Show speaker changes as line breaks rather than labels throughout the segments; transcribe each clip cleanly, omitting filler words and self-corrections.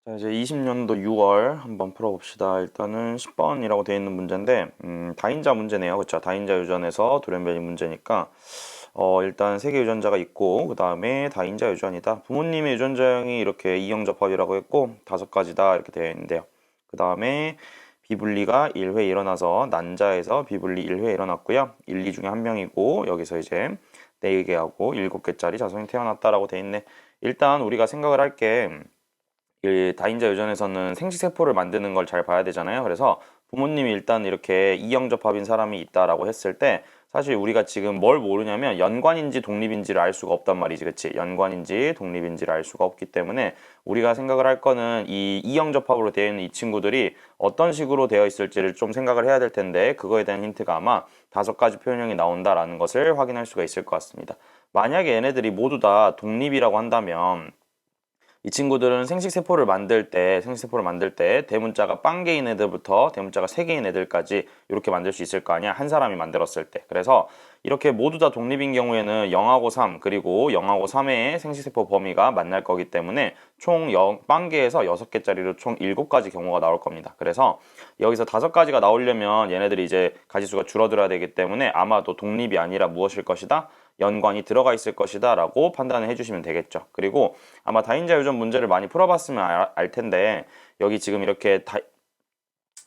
자, 이제 20년도 6월 한번 풀어봅시다. 일단은 10번이라고 되어 있는 문제인데, 다인자 문제네요. 그쵸? 다인자 유전에서 돌연변이 문제니까, 일단 세개 유전자가 있고, 그 다음에 다인자 유전이다. 부모님의 유전자형이 이렇게 이형접합이라고 했고, 5가지다. 이렇게 되어 있는데요. 그 다음에 비분리가 1회 일어나서, 난자에서 비분리 1회 일어났고요. 1, 2 중에 한 명이고, 여기서 이제 4개하고 7개짜리 자손이 태어났다라고 되어 있네. 일단 우리가 생각을 할게, 이 다인자 유전에서는 생식세포를 만드는 걸 잘 봐야 되잖아요. 그래서 부모님이 일단 이렇게 이형접합인 사람이 있다라고 했을 때 사실 우리가 지금 뭘 모르냐면 연관인지 독립인지를 알 수가 없단 말이지, 그치? 연관인지 독립인지를 알 수가 없기 때문에 우리가 생각을 할 거는 이 이형접합으로 되어 있는 이 친구들이 어떤 식으로 되어 있을지를 좀 생각을 해야 될 텐데 그거에 대한 힌트가 아마 5가지 표현형이 나온다라는 것을 확인할 수가 있을 것 같습니다. 만약에 얘네들이 모두 다 독립이라고 한다면 이 친구들은 생식세포를 만들 때 대문자가 빵개인 애들부터 대문자가 3개인 애들까지 이렇게 만들 수 있을 거 아니야. 한 사람이 만들었을 때. 그래서 이렇게 모두 다 독립인 경우에는 0하고 3 그리고 0하고 3의 생식세포 범위가 만날 거기 때문에 총 빵개에서 6개짜리로 총 7가지 경우가 나올 겁니다. 그래서 여기서 5가지가 나오려면 얘네들이 이제 가지수가 줄어들어야 되기 때문에 아마도 독립이 아니라 무엇일 것이다? 연관이 들어가 있을 것이다 라고 판단을 해주시면 되겠죠. 그리고 아마 다인자 유전 문제를 많이 풀어봤으면 알 텐데 여기 지금 이렇게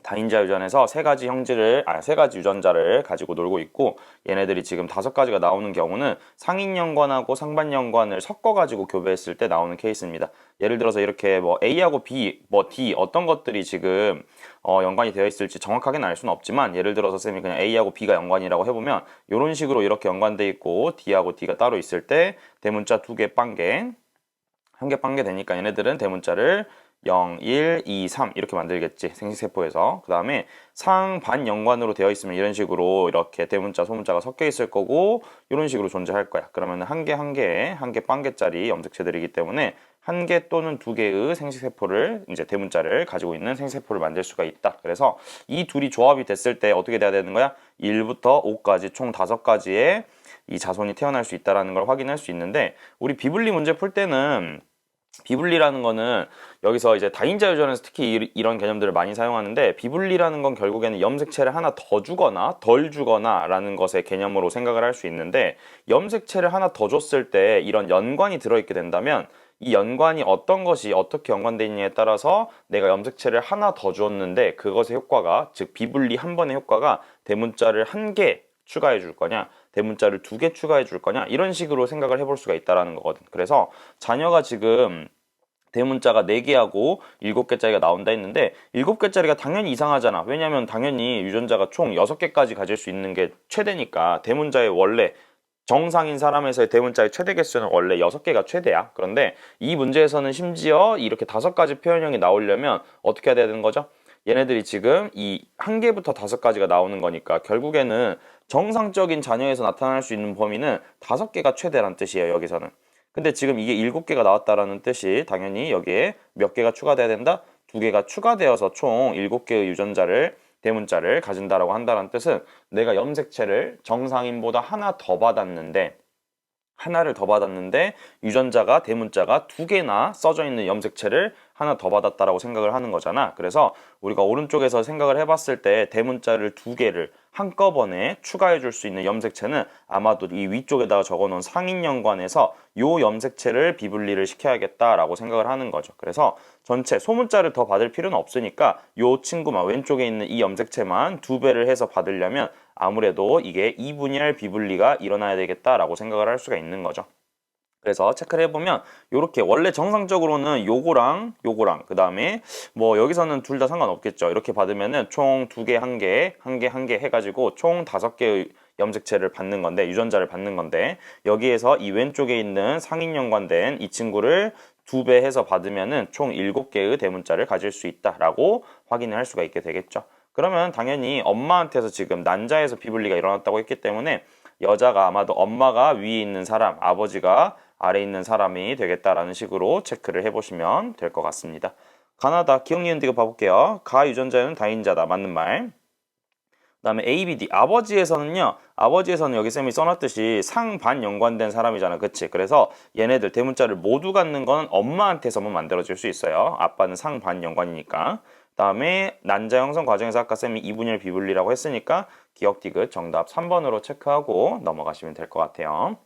다인자 유전에서 세 가지 유전자를 가지고 놀고 있고 얘네들이 지금 5가지가 나오는 경우는 상인 연관하고 상반 연관을 섞어 가지고 교배했을 때 나오는 케이스입니다. 예를 들어서 이렇게 뭐 A하고 B, 뭐 D 어떤 것들이 지금 연관이 되어 있을지 정확하게는 알 수는 없지만 예를 들어서 쌤이 그냥 A하고 B가 연관이라고 해보면 이런 식으로 이렇게 연관돼 있고 D하고 D가 따로 있을 때 대문자 2개 빵개 한 개 빵개 되니까 얘네들은 대문자를 0, 1, 2, 3 이렇게 만들겠지. 생식세포에서. 그 다음에 상반 연관으로 되어 있으면 이런 식으로 이렇게 대문자, 소문자가 섞여 있을 거고 이런 식으로 존재할 거야. 그러면 한 개 한 개 빵개짜리 염색체들이기 때문에 한 개 또는 2개의 생식세포를 이제 대문자를 가지고 있는 생식세포를 만들 수가 있다. 그래서 이 둘이 조합이 됐을 때 어떻게 돼야 되는 거야? 1부터 5까지 총 5가지의 이 자손이 태어날 수 있다는 걸 확인할 수 있는데 우리 비분리 문제 풀 때는 비분리라는 거는 여기서 이제 다인자 유전에서 특히 이런 개념들을 많이 사용하는데 비분리라는 건 결국에는 염색체를 하나 더 주거나 덜 주거나 라는 것의 개념으로 생각을 할 수 있는데 염색체를 하나 더 줬을 때 이런 연관이 들어있게 된다면 이 연관이 어떤 것이 어떻게 연관되어 있느냐에 따라서 내가 염색체를 하나 더 주었는데 그것의 효과가 즉 비분리 한 번의 효과가 대문자를 한 개 추가해 줄 거냐 대문자를 2개 추가해 줄 거냐 이런 식으로 생각을 해볼 수가 있다는 거거든. 그래서 자녀가 지금 대문자가 4개하고 7개짜리가 나온다 했는데 7개짜리가 당연히 이상하잖아. 왜냐면 당연히 유전자가 총 6개까지 가질 수 있는 게 최대니까 대문자의 원래 정상인 사람에서의 대문자의 최대 개수는 원래 6개가 최대야. 그런데 이 문제에서는 심지어 이렇게 5가지 표현형이 나오려면 어떻게 해야 되는 거죠? 얘네들이 지금 이 한 개부터 5가지가 나오는 거니까 결국에는 정상적인 자녀에서 나타날 수 있는 범위는 5개가 최대란 뜻이에요, 여기서는. 근데 지금 이게 7개가 나왔다라는 뜻이 당연히 여기에 몇 개가 추가돼야 된다? 2개가 추가되어서 총 7개의 유전자를 대문자를 가진다라고 한다는 뜻은 내가 염색체를 정상인보다 하나를 더 받았는데 유전자가 대문자가 2개나 써져 있는 염색체를 하나 더 받았다라고 생각을 하는 거잖아. 그래서 우리가 오른쪽에서 생각을 해봤을 때 대문자를 2개를 한꺼번에 추가해 줄 수 있는 염색체는 아마도 이 위쪽에다가 적어놓은 상인연관에서 요 염색체를 비분리를 시켜야겠다라고 생각을 하는 거죠. 그래서 전체 소문자를 더 받을 필요는 없으니까 요 친구만 왼쪽에 있는 이 염색체만 2배를 해서 받으려면 아무래도 이게 이분열 비분리가 일어나야 되겠다라고 생각을 할 수가 있는 거죠. 그래서 체크를 해보면 이렇게 원래 정상적으로는 요거랑 그 다음에 뭐 여기서는 둘 다 상관없겠죠. 이렇게 받으면은 총 2개, 한 개 해가지고 총 5개의 염색체를 받는 건데 유전자를 받는 건데 여기에서 이 왼쪽에 있는 상인 연관된 이 친구를 2배 해서 받으면은 총 7개의 대문자를 가질 수 있다라고 확인을 할 수가 있게 되겠죠. 그러면 당연히 엄마한테서 지금 난자에서 비분리가 일어났다고 했기 때문에 여자가 아마도 엄마가 위에 있는 사람, 아버지가 아래에 있는 사람이 되겠다라는 식으로 체크를 해보시면 될 것 같습니다. 가나다 기억 니은 디귿 봐볼게요. 가 유전자는 다인자다. 맞는 말. 그다음에 A, B, D. 아버지에서는 여기 쌤이 써놨듯이 상반 연관된 사람이잖아. 그치? 그래서 얘네들 대문자를 모두 갖는 건 엄마한테서만 만들어질 수 있어요. 아빠는 상반 연관이니까. 그다음에 난자 형성 과정에서 아까 쌤이 이분열 비분리라고 했으니까 기억 디귿 정답 3번으로 체크하고 넘어가시면 될 것 같아요.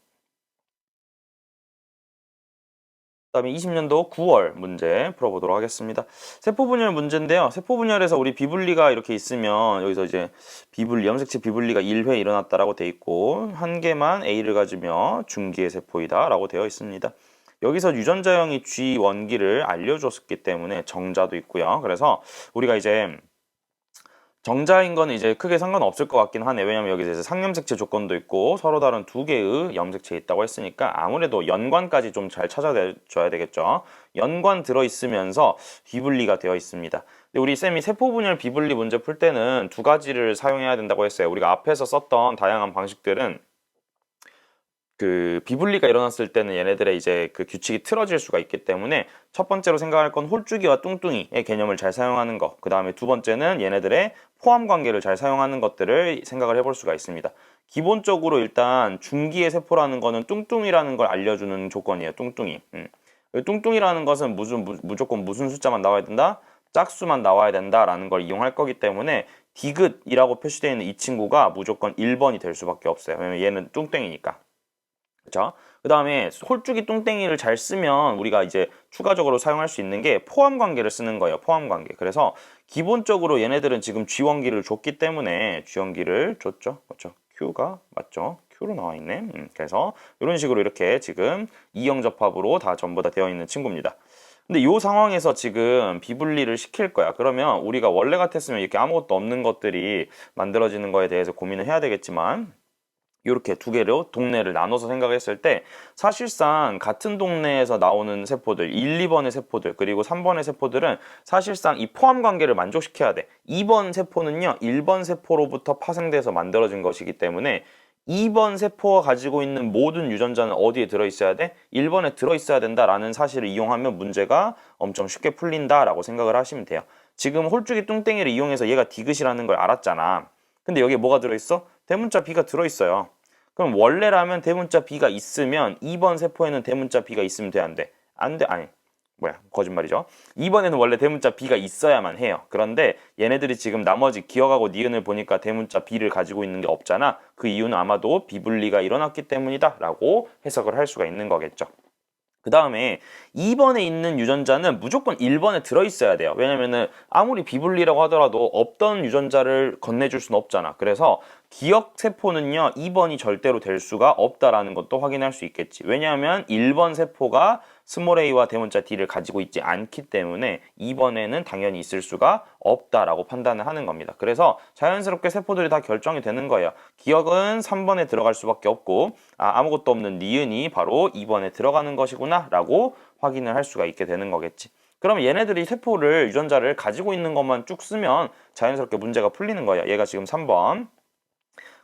그다음에 20년도 9월 문제 풀어보도록 하겠습니다. 세포분열 문제인데요. 세포분열에서 우리 비분리가 이렇게 있으면 여기서 이제 비분리, 염색체 비분리가 1회 일어났다라고 돼 있고 한 개만 A를 가지며 중기의 세포이다라고 되어 있습니다. 여기서 유전자형이 G 원기를 알려줬기 때문에 정자도 있고요. 그래서 우리가 이제 정자인 거는 이제 크게 상관없을 것 같긴 하네. 왜냐면 여기서 이제 상염색체 조건도 있고 서로 다른 두 개의 염색체 있다고 했으니까 아무래도 연관까지 좀 잘 찾아줘야 되겠죠. 연관 들어있으면서 비분리가 되어 있습니다. 근데 우리 쌤이 세포분열 비분리 문제 풀 때는 두 가지를 사용해야 된다고 했어요. 우리가 앞에서 썼던 다양한 방식들은 그 비분리가 일어났을 때는 얘네들의 이제 그 규칙이 틀어질 수가 있기 때문에 첫 번째로 생각할 건 홀쭉이와 뚱뚱이의 개념을 잘 사용하는 거, 그 다음에 두 번째는 얘네들의 포함 관계를 잘 사용하는 것들을 생각을 해볼 수가 있습니다. 기본적으로 일단 중기의 세포라는 거는 뚱뚱이라는 걸 알려주는 조건이에요. 뚱뚱이. 뚱뚱이라는 것은 무조건 무슨 숫자만 나와야 된다? 짝수만 나와야 된다라는 걸 이용할 거기 때문에 디귿이라고 표시되어 있는 이 친구가 무조건 1번이 될 수밖에 없어요. 왜냐면 얘는 뚱땡이니까. 그쵸? 그 다음에 홀쭉이 뚱땡이를 잘 쓰면 우리가 이제 추가적으로 사용할 수 있는 게 포함 관계를 쓰는 거예요. 포함 관계. 그래서 기본적으로 얘네들은 지금 G원기를 줬기 때문에 G원기를 줬죠. 그렇죠? Q가 맞죠? Q로 나와 있네. 그래서 이런 식으로 이렇게 지금 이형접합으로 다 전부 다 되어 있는 친구입니다. 근데 이 상황에서 지금 비분리를 시킬 거야. 그러면 우리가 원래 같았으면 이렇게 아무것도 없는 것들이 만들어지는 거에 대해서 고민을 해야 되겠지만 이렇게 두 개로 동네를 나눠서 생각했을 때 사실상 같은 동네에서 나오는 세포들 1, 2번의 세포들 그리고 3번의 세포들은 사실상 이 포함 관계를 만족시켜야 돼. 2번 세포는요 1번 세포로부터 파생돼서 만들어진 것이기 때문에 2번 세포가 가지고 있는 모든 유전자는 어디에 들어있어야 돼? 1번에 들어있어야 된다라는 사실을 이용하면 문제가 엄청 쉽게 풀린다라고 생각을 하시면 돼요. 지금 홀쭉이 뚱땡이를 이용해서 얘가 디귿이라는 걸 알았잖아. 근데 여기에 뭐가 들어있어? 대문자 B가 들어있어요. 그럼 원래라면 대문자 B가 있으면 2번 세포에는 대문자 B가 있으면 돼, 안 돼? 안 돼, 아니. 뭐야, 거짓말이죠. 2번에는 원래 대문자 B가 있어야만 해요. 그런데 얘네들이 지금 나머지 기억하고 니은을 보니까 대문자 B를 가지고 있는 게 없잖아. 그 이유는 아마도 비분리가 일어났기 때문이다 라고 해석을 할 수가 있는 거겠죠. 그 다음에 2번에 있는 유전자는 무조건 1번에 들어있어야 돼요. 왜냐면은 아무리 비분리라고 하더라도 없던 유전자를 건네줄 수는 없잖아. 그래서 기억세포는요 2번이 절대로 될 수가 없다라는 것도 확인할 수 있겠지. 왜냐하면 1번 세포가 스몰 a와 대문자 d를 가지고 있지 않기 때문에 2번에는 당연히 있을 수가 없다라고 판단을 하는 겁니다. 그래서 자연스럽게 세포들이 다 결정이 되는 거예요. 기억은 3번에 들어갈 수밖에 없고 아무것도 없는 니은이 바로 2번에 들어가는 것이구나 라고 확인을 할 수가 있게 되는 거겠지. 그럼 얘네들이 세포를 유전자를 가지고 있는 것만 쭉 쓰면 자연스럽게 문제가 풀리는 거예요. 얘가 지금 3번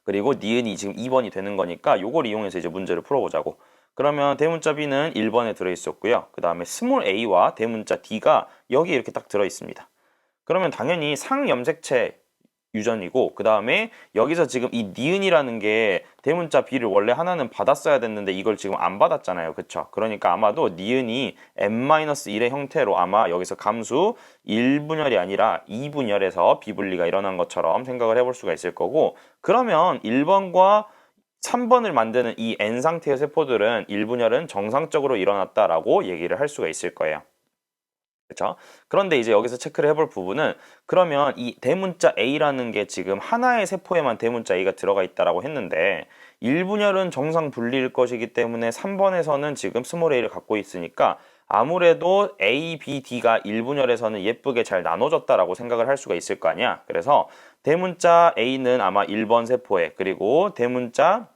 그리고 니은이 지금 2번이 되는 거니까 요걸 이용해서 이제 문제를 풀어보자고. 그러면 대문자 B는 1번에 들어있었고요. 그 다음에 스몰 a와 대문자 D가 여기 이렇게 딱 들어있습니다. 그러면 당연히 상염색체 유전이고 그 다음에 여기서 지금 이 니은이라는 게 대문자 B를 원래 하나는 받았어야 됐는데 이걸 지금 안 받았잖아요. 그쵸? 그러니까 아마도 니은이 n-1의 형태로 아마 여기서 감수 1분열이 아니라 2분열에서 비분리가 일어난 것처럼 생각을 해볼 수가 있을 거고 그러면 1번과 3번을 만드는 이 N 상태의 세포들은 1분열은 정상적으로 일어났다라고 얘기를 할 수가 있을 거예요. 그렇죠? 그런데 이제 여기서 체크를 해볼 부분은 그러면 이 대문자 A라는 게 지금 하나의 세포에만 대문자 A가 들어가 있다라고 했는데 1분열은 정상 분리일 것이기 때문에 3번에서는 지금 스몰 a를 갖고 있으니까 아무래도 A, B, D가 1분열에서는 예쁘게 잘 나눠졌다라고 생각을 할 수가 있을 거 아니야. 그래서 대문자 A는 아마 1번 세포에 그리고 대문자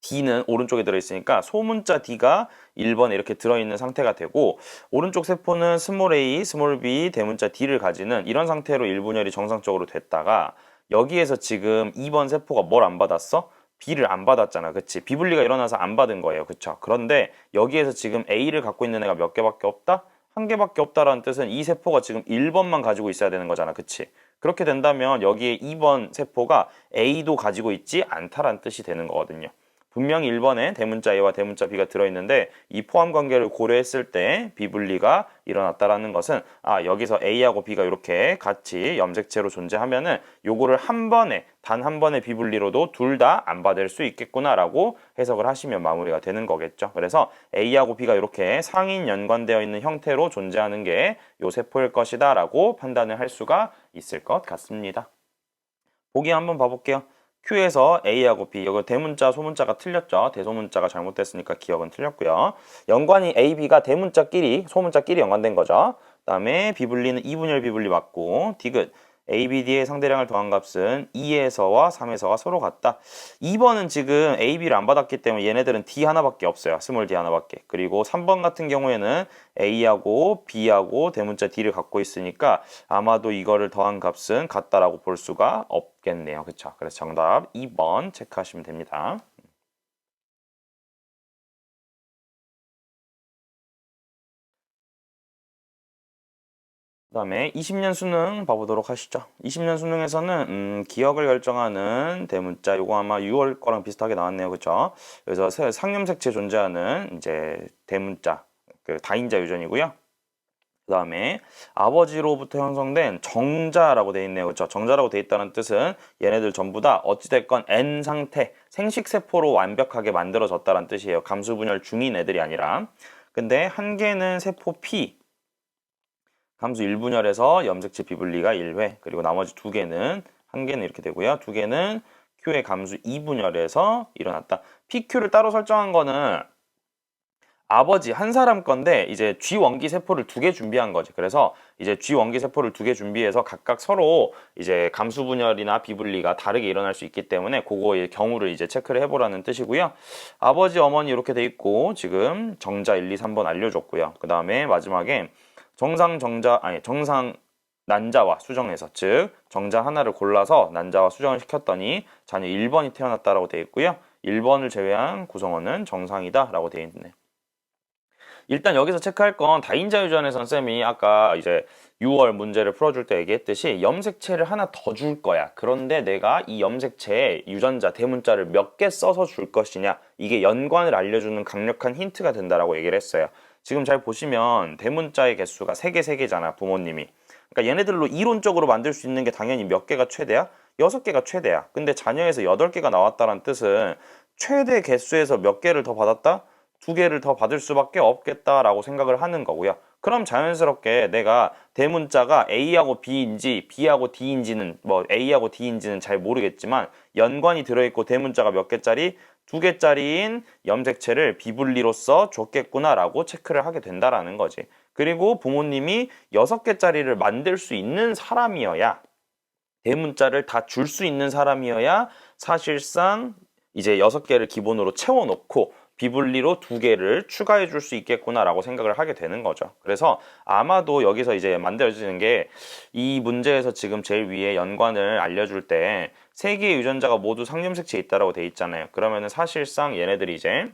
D는 오른쪽에 들어있으니까 소문자 D가 1번에 이렇게 들어있는 상태가 되고 오른쪽 세포는 스몰 a, 스몰 b, 대문자 D를 가지는 이런 상태로 1분열이 정상적으로 됐다가 여기에서 지금 2번 세포가 뭘 안 받았어? B를 안 받았잖아. 그치? 비분리가 일어나서 안 받은 거예요. 그쵸? 그런데 여기에서 지금 A를 갖고 있는 애가 몇 개밖에 없다? 한 개밖에 없다라는 뜻은 이 세포가 지금 1번만 가지고 있어야 되는 거잖아. 그치? 그렇게 된다면 여기에 2번 세포가 A도 가지고 있지 않다란 뜻이 되는 거거든요. 분명히 1번에 대문자 A와 대문자 B가 들어있는데 이 포함 관계를 고려했을 때 비분리가 일어났다라는 것은 여기서 A하고 B가 이렇게 같이 염색체로 존재하면은 요거를 단 한 번의 비분리로도 둘 다 안 받을 수 있겠구나라고 해석을 하시면 마무리가 되는 거겠죠. 그래서 A하고 B가 이렇게 상인 연관되어 있는 형태로 존재하는 게 요 세포일 것이다 라고 판단을 할 수가 있을 것 같습니다. 보기 한번 봐볼게요. Q에서 A하고 B, 여기 대문자, 소문자가 틀렸죠. 대소문자가 잘못됐으니까 기억은 틀렸고요. 연관이 A, B가 대문자끼리, 소문자끼리 연관된 거죠. 그 다음에 비분리는 2분의 1 비분리 맞고, 디귿. A, B, D의 상대량을 더한 값은 2에서와 3에서가 서로 같다. 2번은 지금 A, B를 안 받았기 때문에 얘네들은 D 하나밖에 없어요. 스몰 D 하나밖에. 그리고 3번 같은 경우에는 A하고 B하고 대문자 D를 갖고 있으니까 아마도 이거를 더한 값은 같다라고 볼 수가 없겠네요. 그쵸? 그래서 정답 2번 체크하시면 됩니다. 그 다음에 20년 수능 봐보도록 하시죠. 20년 수능에서는 기억을 결정하는 대문자, 요거 아마 6월 거랑 비슷하게 나왔네요. 그쵸? 그래서 상염색체 존재하는 이제 대문자, 그 다인자 유전이고요. 그 다음에 아버지로부터 형성된 정자라고 돼 있네요. 그렇죠? 정자라고 돼 있다는 뜻은 얘네들 전부 다 어찌됐건 N 상태, 생식세포로 완벽하게 만들어졌다는 뜻이에요. 감수분열 중인 애들이 아니라. 근데 한 개는 세포 P, 감수 1분열에서 염색체 비분리가 1회, 그리고 나머지 두 개는, 한 개는 이렇게 되고요. 두 개는 Q의 감수 2분열에서 일어났다. PQ를 따로 설정한 거는 아버지 한 사람 건데 이제 G원기 세포를 두 개 준비한 거지. 그래서 이제 G원기 세포를 두 개 준비해서 각각 서로 이제 감수 분열이나 비분리가 다르게 일어날 수 있기 때문에 그거의 경우를 이제 체크를 해보라는 뜻이고요. 아버지, 어머니 이렇게 돼 있고 지금 정자 1, 2, 3번 알려줬고요. 그 다음에 마지막에 정상 난자와 수정해서, 즉 정자 하나를 골라서 난자와 수정을 시켰더니 자녀 1번이 태어났다라고 돼 있고요. 1번을 제외한 구성원은 정상이다 라고 돼 있네. 일단 여기서 체크할 건 다인자 유전에선 쌤이 아까 이제 6월 문제를 풀어줄 때 얘기했듯이 염색체를 하나 더 줄 거야. 그런데 내가 이 염색체에 유전자, 대문자를 몇 개 써서 줄 것이냐, 이게 연관을 알려주는 강력한 힌트가 된다라고 얘기를 했어요. 지금 잘 보시면 대문자의 개수가 3개, 3개잖아, 부모님이. 그러니까 얘네들로 이론적으로 만들 수 있는 게 당연히 몇 개가 최대야? 6개가 최대야. 근데 자녀에서 8개가 나왔다는 뜻은 최대 개수에서 몇 개를 더 받았다? 2개를 더 받을 수밖에 없겠다라고 생각을 하는 거고요. 그럼 자연스럽게 내가 대문자가 A하고 B인지 B하고 D인지는 A하고 D인지는 잘 모르겠지만 연관이 들어있고 대문자가 몇 개짜리? 2개짜리인 염색체를 비분리로써 줬겠구나라고 체크를 하게 된다라는 거지. 그리고 부모님이 6개짜리를 만들 수 있는 사람이어야, 대문자를 다 줄 수 있는 사람이어야 사실상 이제 6개를 기본으로 채워놓고 비분리로 2개를 추가해 줄 수 있겠구나라고 생각을 하게 되는 거죠. 그래서 아마도 여기서 이제 만들어지는 게, 이 문제에서 지금 제일 위에 연관을 알려줄 때 3개의 유전자가 모두 상염색체에 있다라고 돼 있잖아요. 그러면은 사실상 얘네들이 이제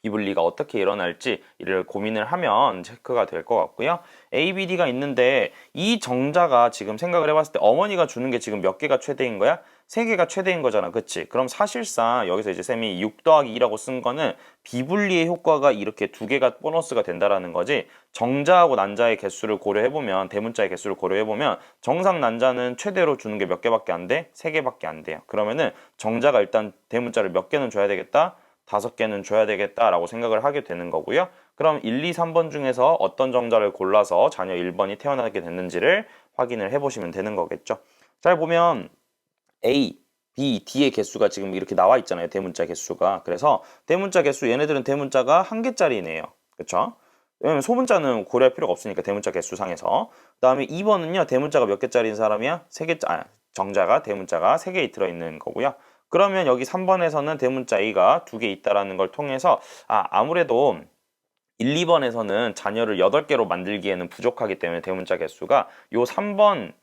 비분리가 어떻게 일어날지 이를 고민을 하면 체크가 될 것 같고요. ABD가 있는데 이 정자가 지금 생각을 해봤을 때 어머니가 주는 게 지금 몇 개가 최대인 거야? 3개가 최대인 거잖아. 그치? 그럼 사실상 여기서 이제 쌤이 6 더하기 2라고 쓴 거는 비분리의 효과가 이렇게 2개가 보너스가 된다라는 거지, 정자하고 난자의 개수를 고려해보면, 대문자의 개수를 고려해보면 정상 난자는 최대로 주는 게 몇 개밖에 안 돼? 3개밖에 안 돼요. 그러면은 정자가 일단 대문자를 몇 개는 줘야 되겠다? 5개는 줘야 되겠다라고 생각을 하게 되는 거고요. 그럼 1, 2, 3번 중에서 어떤 정자를 골라서 자녀 1번이 태어나게 됐는지를 확인을 해보시면 되는 거겠죠. 잘 보면 A, B, D의 개수가 지금 이렇게 나와 있잖아요. 대문자 개수가. 그래서 대문자 개수, 얘네들은 대문자가 1개짜리네요. 그쵸? 왜냐면 소문자는 고려할 필요가 없으니까, 대문자 개수상에서. 그 다음에 2번은요, 대문자가 몇 개짜리인 사람이야? 정자가, 대문자가 3개 들어있는 거고요. 그러면 여기 3번에서는 대문자 A가 2개 있다라는 걸 통해서 아무래도 1, 2번에서는 자녀를 8개로 만들기에는 부족하기 때문에 대문자 개수가 요 3번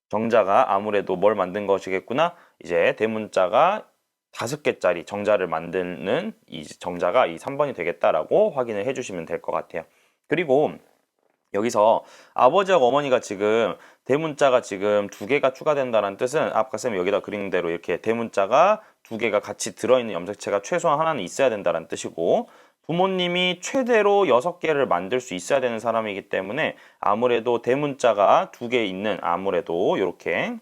정자가 아무래도 뭘 만든 것이겠구나, 이제 대문자가 5개짜리 정자를 만드는 이 정자가 이 3번이 되겠다라고 확인을 해주시면 될 것 같아요. 그리고 여기서 아버지하고 어머니가 지금 대문자가 지금 두 개가 추가된다는 뜻은 아까 쌤이 여기다 그린 대로 이렇게 대문자가 두 개가 같이 들어있는 염색체가 최소한 하나는 있어야 된다는 뜻이고, 부모님이 최대로 6개를 만들 수 있어야 되는 사람이기 때문에 아무래도 대문자가 두 개 있는, 아무래도 이렇게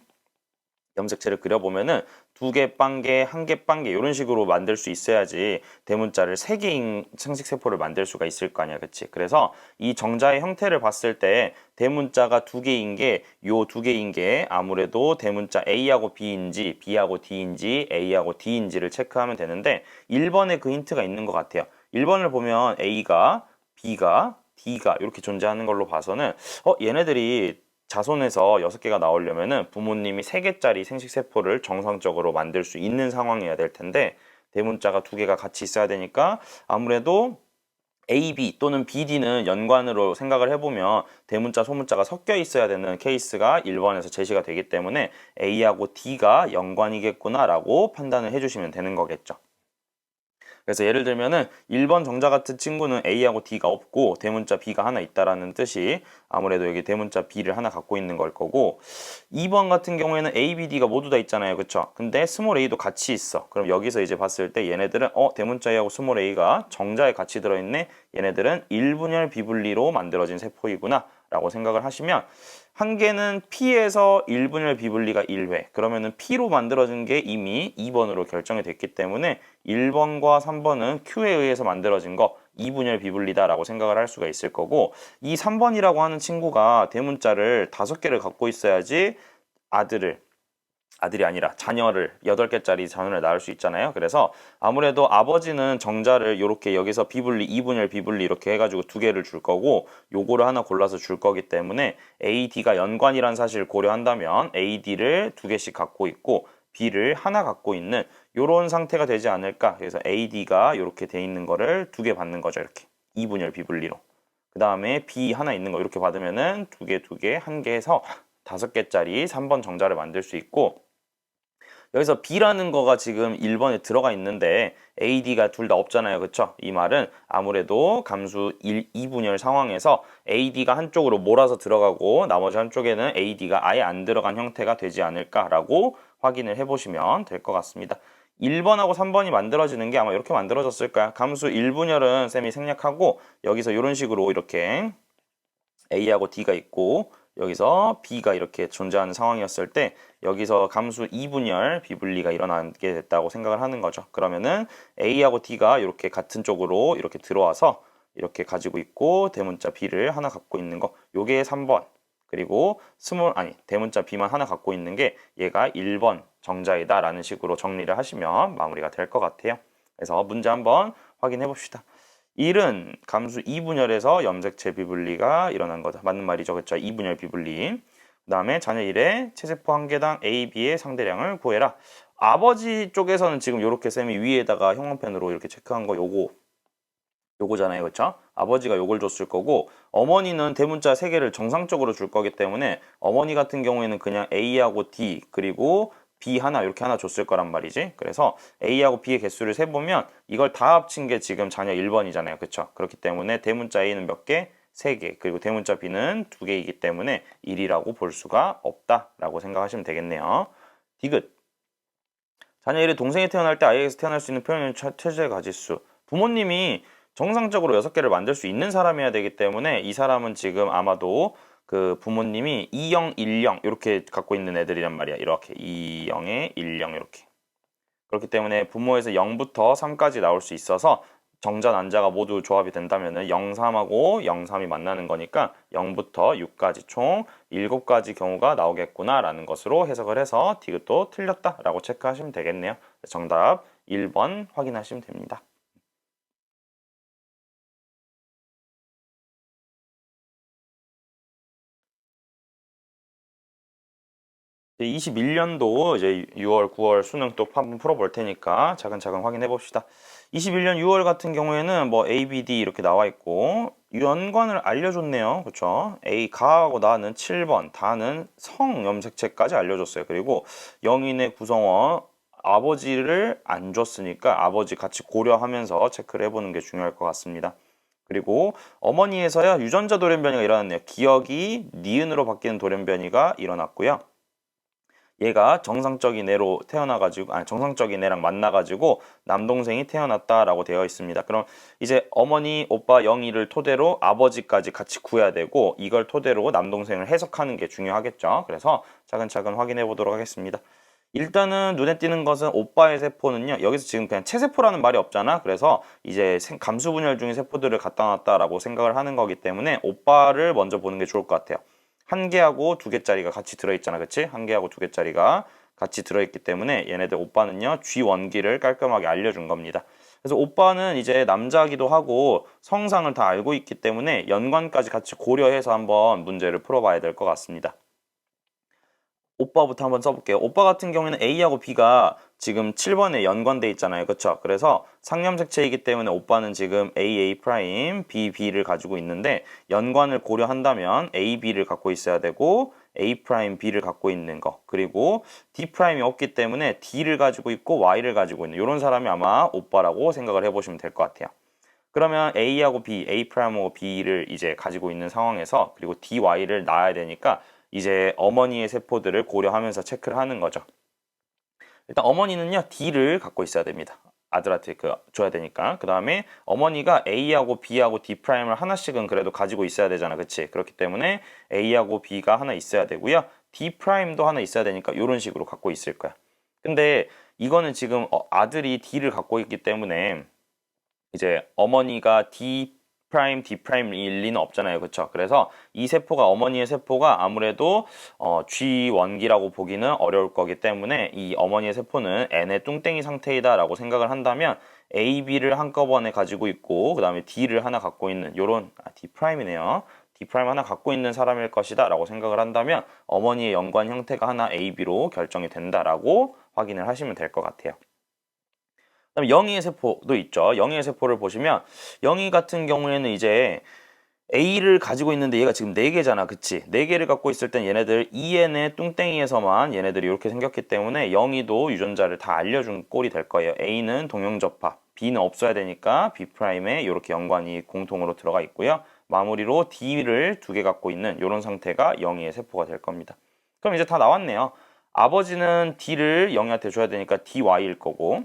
염색체를 그려보면은 두 개 빵개, 한 개 빵개 이런 식으로 만들 수 있어야지 대문자를 세 개인 생식세포를 만들 수가 있을 거 아니야, 그치? 그래서 이 정자의 형태를 봤을 때 대문자가 두 개인 게, 요 두 개인 게 아무래도 대문자 A하고 B인지 B하고 D인지 A하고 D인지를 체크하면 되는데 1번에 그 힌트가 있는 것 같아요. 1번을 보면 A가, B가, D가 이렇게 존재하는 걸로 봐서는 얘네들이 자손에서 6개가 나오려면은 부모님이 3개짜리 생식세포를 정상적으로 만들 수 있는 상황이어야 될 텐데 대문자가 2개가 같이 있어야 되니까 아무래도 A, B 또는 B, D는 연관으로 생각을 해보면 대문자, 소문자가 섞여 있어야 되는 케이스가 1번에서 제시가 되기 때문에 A하고 D가 연관이겠구나 라고 판단을 해주시면 되는 거겠죠. 그래서 예를 들면은 1번 정자 같은 친구는 A하고 D가 없고 대문자 B가 하나 있다라는 뜻이 아무래도 여기 대문자 B를 하나 갖고 있는 걸 거고, 2번 같은 경우에는 A, B, D가 모두 다 있잖아요. 그쵸? 근데 스몰 a도 같이 있어. 그럼 여기서 이제 봤을 때 얘네들은 대문자 A하고 스몰 a가 정자에 같이 들어있네. 얘네들은 1분열 비분리로 만들어진 세포이구나 라고 생각을 하시면, 한 개는 P에서 1분열 비분리가 1회, 그러면은 P로 만들어진 게 이미 2번으로 결정이 됐기 때문에 1번과 3번은 Q에 의해서 만들어진 거 2분열 비분리다 라고 생각을 할 수가 있을 거고, 이 3번이라고 하는 친구가 대문자를 5개를 갖고 있어야지 아들이 아니라 자녀를 8개짜리 자녀를 낳을 수 있잖아요. 그래서 아무래도 아버지는 정자를 이렇게 여기서 비분리, 2분열 비분리 이렇게 해가지고 2개를 줄 거고 요거를 하나 골라서 줄 거기 때문에 AD가 연관이란 사실을 고려한다면 AD를 2개씩 갖고 있고 B를 하나 갖고 있는 요런 상태가 되지 않을까. 그래서 AD가 이렇게 돼 있는 거를 2개 받는 거죠. 이렇게 2분열 비분리로. 그 다음에 B 하나 있는 거 이렇게 받으면은 2개, 2개, 1개 해서 5개짜리 3번 정자를 만들 수 있고, 여기서 B라는 거가 지금 1번에 들어가 있는데 AD가 둘 다 없잖아요. 그쵸? 이 말은 아무래도 감수 1, 2분열 상황에서 AD가 한쪽으로 몰아서 들어가고 나머지 한쪽에는 AD가 아예 안 들어간 형태가 되지 않을까라고 확인을 해보시면 될 것 같습니다. 1번하고 3번이 만들어지는 게 아마 이렇게 만들어졌을 거야. 감수 1분열은 쌤이 생략하고 여기서 이런 식으로 이렇게 A하고 D가 있고 여기서 B가 이렇게 존재하는 상황이었을 때 여기서 감수 2분열 비분리가 일어나게 됐다고 생각을 하는 거죠. 그러면은 A하고 D가 이렇게 같은 쪽으로 이렇게 들어와서 이렇게 가지고 있고 대문자 B를 하나 갖고 있는 거, 요게 3번. 그리고 대문자 B만 하나 갖고 있는 게 얘가 1번 정자이다 라는 식으로 정리를 하시면 마무리가 될 것 같아요. 그래서 문제 한번 확인해 봅시다. 1은 감수 2분열에서 염색체 비분리가 일어난 거다. 맞는 말이죠. 그렇죠? 2분열 비분리. 그 다음에 자녀 1의 체세포 한 개당 A, B의 상대량을 구해라. 아버지 쪽에서는 지금 이렇게 쌤이 위에다가 형광펜으로 이렇게 체크한 거 요거잖아요. 그렇죠? 아버지가 요걸 줬을 거고, 어머니는 대문자 3개를 정상적으로 줄 거기 때문에 어머니 같은 경우에는 그냥 A하고 D 그리고 B 하나 이렇게 하나 줬을 거란 말이지. 그래서 A하고 B의 개수를 세보면 이걸 다 합친 게 지금 자녀 1번이잖아요. 그렇죠? 그렇기 때문에 대문자 A는 몇 개? 3개. 그리고 대문자 B는 2개이기 때문에 1이라고 볼 수가 없다라고 생각하시면 되겠네요. 디귿. 자녀 1이 동생이 태어날 때 아이에게서 태어날 수 있는 표현의 최대 가지수. 부모님이 정상적으로 6개를 만들 수 있는 사람이어야 되기 때문에 이 사람은 지금 아마도 그 부모님이 20, 10 이렇게 갖고 있는 애들이란 말이야. 이렇게 20에 10 이렇게. 그렇기 때문에 부모에서 0부터 3까지 나올 수 있어서 정자, 난자가 모두 조합이 된다면 0, 3하고 0, 3이 만나는 거니까 0부터 6까지 총 7가지 경우가 나오겠구나 라는 것으로 해석을 해서 디귿도 틀렸다라고 체크하시면 되겠네요. 정답 1번 확인하시면 됩니다. 21년도 이제 6월, 9월 수능 또 한번 풀어볼 테니까 차근차근 확인해 봅시다. 21년 6월 같은 경우에는 뭐 A, B, D 이렇게 나와 있고 연관을 알려줬네요. 그쵸? A, 가하고 나는 7번, 다는 성 염색체까지 알려줬어요. 그리고 영인의 구성원 아버지를 안 줬으니까 아버지 같이 고려하면서 체크를 해보는 게 중요할 것 같습니다. 그리고 어머니에서야 유전자 돌연변이가 일어났네요. 기억이 니은으로 바뀌는 돌연변이가 일어났고요. 얘가 정상적인 애로 태어나가지고, 아니, 정상적인 애랑 만나가지고 남동생이 태어났다라고 되어 있습니다. 그럼 이제 어머니, 오빠, 영희를 토대로 아버지까지 같이 구해야 되고, 이걸 토대로 남동생을 해석하는 게 중요하겠죠. 그래서 차근차근 확인해 보도록 하겠습니다. 일단은 눈에 띄는 것은 오빠의 세포는요, 여기서 지금 그냥 체세포라는 말이 없잖아. 그래서 이제 감수 분열 중인 세포들을 갖다 놨다라고 생각을 하는 거기 때문에 오빠를 먼저 보는 게 좋을 것 같아요. 한 개하고 두 개짜리가 같이 들어있잖아, 그치? 한 개하고 두 개짜리가 같이 들어있기 때문에 얘네들 오빠는요, G원기를 깔끔하게 알려준 겁니다. 그래서 오빠는 이제 남자기도 하고 성상을 다 알고 있기 때문에 연관까지 같이 고려해서 한번 문제를 풀어봐야 될 것 같습니다. 오빠부터 한번 써볼게요. 오빠 같은 경우에는 A하고 B가 지금 7번에 연관돼 있잖아요. 그쵸? 그래서 상염색체이기 때문에 오빠는 지금 AA', BB를 가지고 있는데 연관을 고려한다면 AB를 갖고 있어야 되고 A'B를 갖고 있는 거, 그리고 D'이 없기 때문에 D를 가지고 있고 Y를 가지고 있는 이런 사람이 아마 오빠라고 생각을 해보시면 될 것 같아요. 그러면 A하고 B, A'하고 B를 이제 가지고 있는 상황에서 그리고 DY를 낳아야 되니까 이제 어머니의 세포들을 고려하면서 체크를 하는 거죠. 일단 어머니는요, D를 갖고 있어야 됩니다. 아들한테 줘야 되니까. 그 다음에 어머니가 A하고 B하고 D'을 하나씩은 그래도 가지고 있어야 되잖아. 그치? 그렇기 때문에 A하고 B가 하나 있어야 되고요. D'도 하나 있어야 되니까 이런 식으로 갖고 있을 거야. 근데 이거는 지금 아들이 D를 갖고 있기 때문에 이제 어머니가 D'일 리는 없잖아요. 그쵸? 그래서 이 세포가, 어머니의 세포가 아무래도 G원기라고 보기는 어려울 거기 때문에 이 어머니의 세포는 N의 뚱땡이 상태이다 라고 생각을 한다면 A, B를 한꺼번에 가지고 있고 그 다음에 D를 하나 갖고 있는 요런 D'이네요. D' 하나 갖고 있는 사람일 것이다 라고 생각을 한다면 어머니의 연관 형태가 하나 A, B로 결정이 된다라고 확인을 하시면 될 것 같아요. 그다음에 영희의 세포도 있죠. 영희의 세포를 보시면 영희 같은 경우에는 이제 A를 가지고 있는데 얘가 지금 4개잖아. 그치? 4개를 갖고 있을 땐 얘네들 EN의 뚱땡이에서만 얘네들이 이렇게 생겼기 때문에 영희도 유전자를 다 알려준 꼴이 될 거예요. A는 동형접합, B는 없어야 되니까 B'에 이렇게 연관이 공통으로 들어가 있고요. 마무리로 D를 2개 갖고 있는 이런 상태가 영희의 세포가 될 겁니다. 그럼 이제 다 나왔네요. 아버지는 D를 영희한테 줘야 되니까 DY일 거고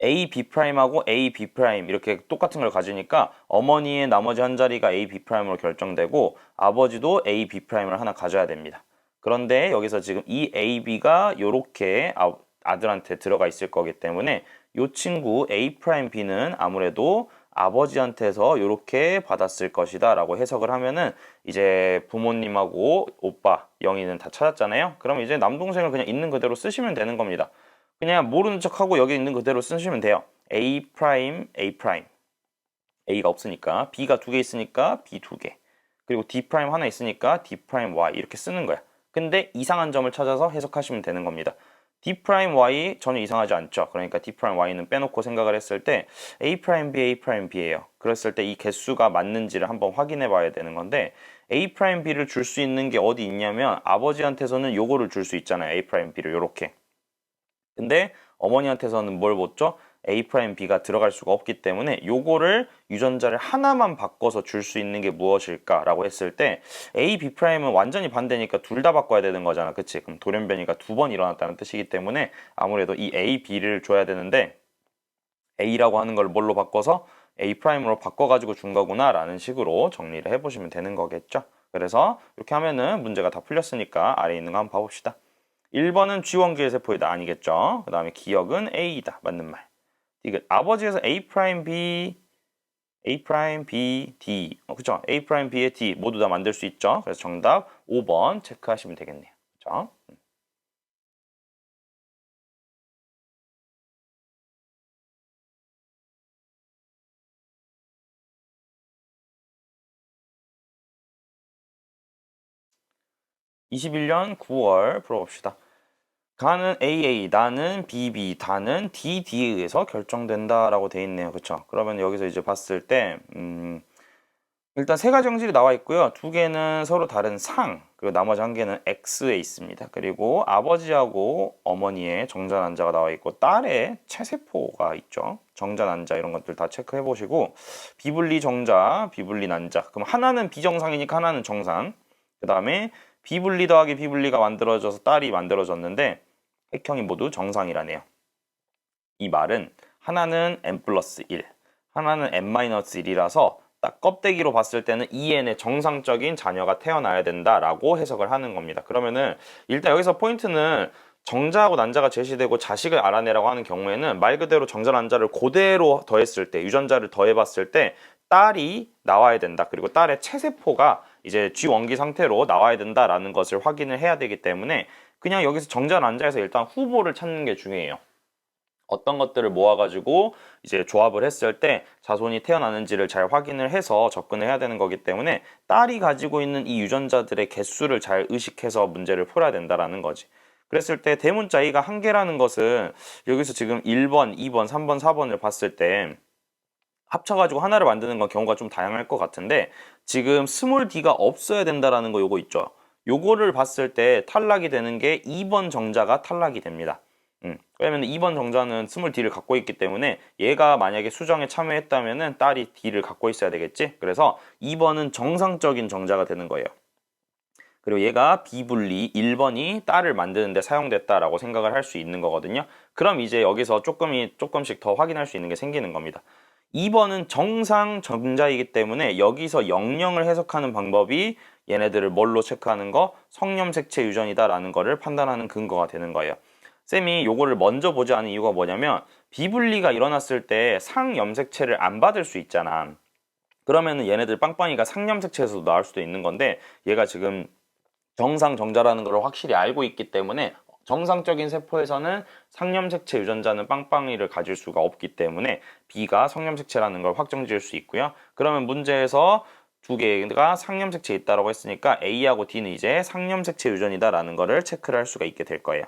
AB'하고 AB' 이렇게 똑같은 걸 가지니까 어머니의 나머지 한 자리가 AB'으로 결정되고 아버지도 AB'을 하나 가져야 됩니다. 그런데 여기서 지금 이 AB가 이렇게 아들한테 들어가 있을 거기 때문에 이 친구 A'B는 아무래도 아버지한테서 이렇게 받았을 것이다 라고 해석을 하면은 이제 부모님하고 오빠, 영희는 다 찾았잖아요. 그럼 이제 남동생을 그냥 있는 그대로 쓰시면 되는 겁니다. 그냥 모르는 척하고 여기 있는 그대로 쓰시면 돼요. A', A'. A가 없으니까 B가 2개 있으니까 B 2개. 그리고 D' 하나 있으니까 D'Y 이렇게 쓰는 거야. 근데 이상한 점을 찾아서 해석하시면 되는 겁니다. D'Y 전혀 이상하지 않죠. 그러니까 D'Y는 빼놓고 생각을 했을 때 A', B예요. 그랬을 때 이 개수가 맞는지를 한번 확인해 봐야 되는 건데 A', B를 줄 수 있는 게 어디 있냐면 아버지한테서는 요거를 줄 수 있잖아요. A', B를 요렇게. 근데 어머니한테서는 뭘 못 줘? A'B가 들어갈 수가 없기 때문에 요거를 유전자를 하나만 바꿔서 줄 수 있는 게 무엇일까 라고 했을 때 A, B'은 완전히 반대니까 둘 다 바꿔야 되는 거잖아. 그치? 그럼 돌연변이가 2번 일어났다는 뜻이기 때문에 아무래도 이 A, B를 줘야 되는데 A라고 하는 걸 뭘로 바꿔서 A'으로 바꿔가지고 준 거구나 라는 식으로 정리를 해보시면 되는 거겠죠. 그래서 이렇게 하면은 문제가 다 풀렸으니까 아래에 있는 거 한번 봐봅시다. 1번은 G원기의 세포이다. 아니겠죠? 그 다음에 기억은 A이다. 맞는 말. 이거 아버지에서 A', B, D. 그쵸? A', B의 D 모두 다 만들 수 있죠? 그래서 정답 5번 체크하시면 되겠네요. 그쵸? 21년 9월 풀어봅시다. 가는 AA, 나는 BB, 다는 DD에 의해서 결정된다 라고 돼 있네요. 그쵸? 그러면 여기서 이제 봤을 때 일단 세 가지 형질이 나와 있고요. 두 개는 서로 다른 상, 그리고 나머지 한 개는 X에 있습니다. 그리고 아버지하고 어머니의 정자 난자가 나와 있고 딸의 체세포가 있죠. 정자 난자 이런 것들 다 체크해 보시고 비분리 정자, 비분리 난자. 그럼 하나는 비정상이니까 하나는 정상. 그 다음에 비분리 더하기 비분리가 만들어져서 딸이 만들어졌는데 획형이 모두 정상이라네요. 이 말은 하나는 n 플러스 1, 하나는 n-1이라서 딱 껍데기로 봤을 때는 2n의 정상적인 자녀가 태어나야 된다라고 해석을 하는 겁니다. 그러면은 일단 여기서 포인트는 정자하고 난자가 제시되고 자식을 알아내라고 하는 경우에는 말 그대로 정자 난자를 그대로 더했을 때, 유전자를 더해봤을 때 딸이 나와야 된다. 그리고 딸의 체세포가 이제 쥐원기 상태로 나와야 된다라는 것을 확인을 해야 되기 때문에 그냥 여기서 정자 난자에서 일단 후보를 찾는 게 중요해요. 어떤 것들을 모아가지고 이제 조합을 했을 때 자손이 태어나는지를 잘 확인을 해서 접근을 해야 되는 거기 때문에 딸이 가지고 있는 이 유전자들의 개수를 잘 의식해서 문제를 풀어야 된다라는 거지. 그랬을 때 대문자 A가 한 개라는 것은 여기서 지금 1번, 2번, 3번, 4번을 봤을 때 합쳐가지고 하나를 만드는 건 경우가 좀 다양할 것 같은데 지금 스몰 d가 없어야 된다라는 거 요거 있죠. 요거를 봤을 때 탈락이 되는 게 2번 정자가 탈락이 됩니다. 왜냐면 2번 정자는 스몰 d를 갖고 있기 때문에 얘가 만약에 수정에 참여했다면은 딸이 d를 갖고 있어야 되겠지. 그래서 2번은 정상적인 정자가 되는 거예요. 그리고 얘가 비분리 1번이 딸을 만드는데 사용됐다라고 생각을 할 수 있는 거거든요. 그럼 이제 여기서 조금씩 더 확인할 수 있는 게 생기는 겁니다. 2번은 정상 정자이기 때문에 여기서 영영을 해석하는 방법이 얘네들을 뭘로 체크하는 거? 성염색체 유전이다라는 거를 판단하는 근거가 되는 거예요. 쌤이 요거를 먼저 보지 않은 이유가 뭐냐면 비분리가 일어났을 때 상염색체를 안 받을 수 있잖아. 그러면은 얘네들 빵빵이가 상염색체에서도 나올 수도 있는 건데 얘가 지금 정상 정자라는 걸 확실히 알고 있기 때문에 정상적인 세포에서는 상염색체 유전자는 빵빵이를 가질 수가 없기 때문에 B가 성염색체라는 걸 확정 지을 수 있고요. 그러면 문제에서 두 개가 상염색체 있다라고 했으니까 A하고 D는 이제 상염색체 유전이다라는 거를 체크를 할 수가 있게 될 거예요.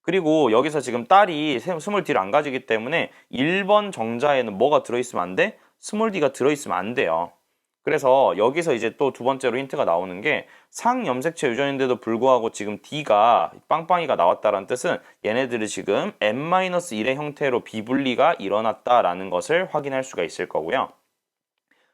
그리고 여기서 지금 딸이 스몰 d를 안 가지기 때문에 1번 정자에는 뭐가 들어있으면 안 돼? 스몰 d가 들어있으면 안 돼요. 그래서 여기서 이제 또 두 번째로 힌트가 나오는 게 상염색체 유전인데도 불구하고 지금 D가 빵빵이가 나왔다는 뜻은 얘네들이 지금 n-1의 형태로 비분리가 일어났다라는 것을 확인할 수가 있을 거고요.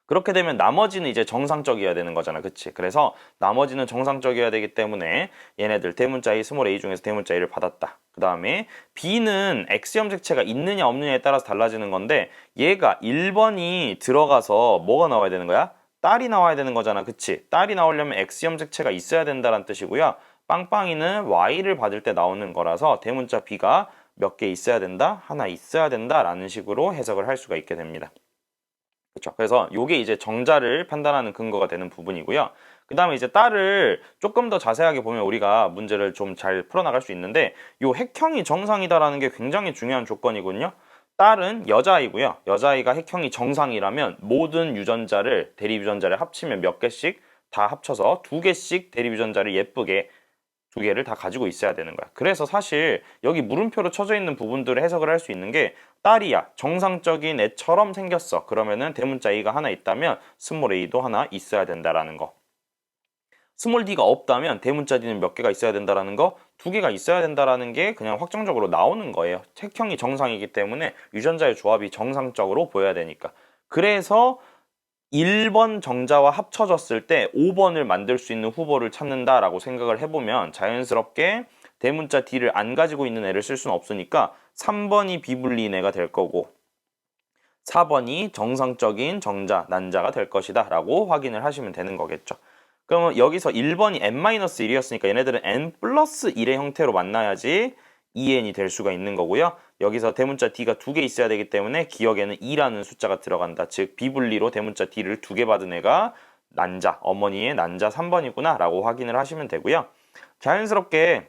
그렇게 되면 나머지는 이제 정상적이어야 되는 거잖아. 그치? 그래서 나머지는 정상적이어야 되기 때문에 얘네들 대문자 A, 스몰 a 중에서 대문자 A를 받았다. 그 다음에 B는 X염색체가 있느냐 없느냐에 따라서 달라지는 건데 얘가 1번이 들어가서 뭐가 나와야 되는 거야? 딸이 나와야 되는 거잖아. 그치? 딸이 나오려면 X염색체가 있어야 된다는 뜻이고요. 빵빵이는 Y를 받을 때 나오는 거라서 대문자 B가 몇 개 있어야 된다? 하나 있어야 된다라는 식으로 해석을 할 수가 있게 됩니다. 그렇죠. 그래서 이게 이제 정자를 판단하는 근거가 되는 부분이고요. 그 다음에 이제 딸을 조금 더 자세하게 보면 우리가 문제를 좀 잘 풀어나갈 수 있는데 이 핵형이 정상이다라는 게 굉장히 중요한 조건이군요. 딸은 여자아이고요. 여자아이가 핵형이 정상이라면 모든 유전자를 대립 유전자를 합치면 몇 개씩 다 합쳐서 두 개씩 대립 유전자를 예쁘게 두 개를 다 가지고 있어야 되는 거야. 그래서 사실 여기 물음표로 쳐져 있는 부분들을 해석을 할 수 있는 게 딸이야. 정상적인 애처럼 생겼어. 그러면은 대문자 A가 하나 있다면 스몰 a도 하나 있어야 된다라는 거. 스몰 d가 없다면 대문자 D는 몇 개가 있어야 된다라는 거? 두 개가 있어야 된다라는 게 그냥 확정적으로 나오는 거예요. 핵형이 정상이기 때문에 유전자의 조합이 정상적으로 보여야 되니까. 그래서 1번 정자와 합쳐졌을 때 5번을 만들 수 있는 후보를 찾는다라고 생각을 해보면 자연스럽게 대문자 D를 안 가지고 있는 애를 쓸 수는 없으니까 3번이 비분리인 애가 될 거고 4번이 정상적인 정자, 난자가 될 것이다 라고 확인을 하시면 되는 거겠죠. 그러면 여기서 1번이 n-1이었으니까 얘네들은 n 플러스 1의 형태로 만나야지 2n이 될 수가 있는 거고요. 여기서 대문자 D가 두 개 있어야 되기 때문에 기억에는 2라는 숫자가 들어간다. 즉 비분리로 대문자 D를 두 개 받은 애가 난자, 어머니의 난자 3번이구나 라고 확인을 하시면 되고요. 자연스럽게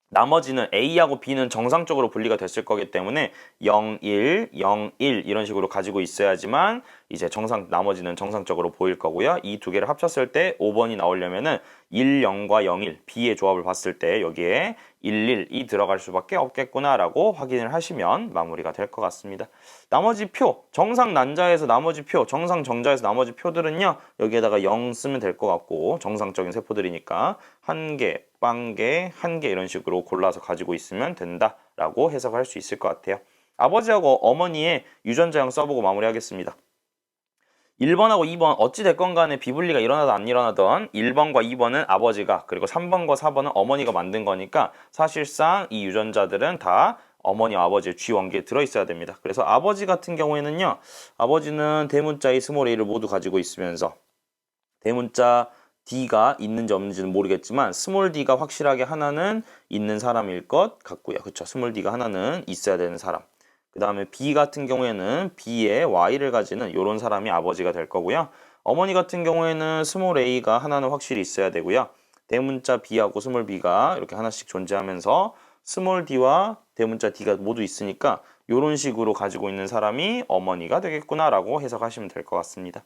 나머지는 A하고 B는 정상적으로 분리가 됐을 거기 때문에 0, 1, 0, 1 이런 식으로 가지고 있어야지만 이제 나머지는 정상적으로 보일 거고요. 이 두 개를 합쳤을 때 5번이 나오려면은 1, 0과 0, 1, B의 조합을 봤을 때 여기에 1, 1이 들어갈 수밖에 없겠구나라고 확인을 하시면 마무리가 될 것 같습니다. 나머지 표, 정상 난자에서 나머지 표, 정상 정자에서 나머지 표들은요. 여기에다가 0 쓰면 될 것 같고 정상적인 세포들이니까 한 개, 빵개, 한 개 이런 식으로 골라서 가지고 있으면 된다라고 해석할 수 있을 것 같아요. 아버지하고 어머니의 유전자형 써보고 마무리하겠습니다. 1번하고 2번 어찌됐건 간에 비분리가 일어나든 안 일어나든 1번과 2번은 아버지가 그리고 3번과 4번은 어머니가 만든 거니까 사실상 이 유전자들은 다 어머니와 아버지의 G 원기에 들어있어야 됩니다. 그래서 아버지 같은 경우에는요. 아버지는 대문자 A, 스몰 a를 모두 가지고 있으면서 대문자 D가 있는지 없는지는 모르겠지만 스몰 D가 확실하게 하나는 있는 사람일 것 같고요. 그렇죠. 스몰 D가 하나는 있어야 되는 사람. 그 다음에 B 같은 경우에는 B의 Y를 가지는 이런 사람이 아버지가 될 거고요. 어머니 같은 경우에는 스몰 a가 하나는 확실히 있어야 되고요. 대문자 B하고 스몰 b가 이렇게 하나씩 존재하면서 스몰 d와 대문자 D가 모두 있으니까 이런 식으로 가지고 있는 사람이 어머니가 되겠구나라고 해석하시면 될 것 같습니다.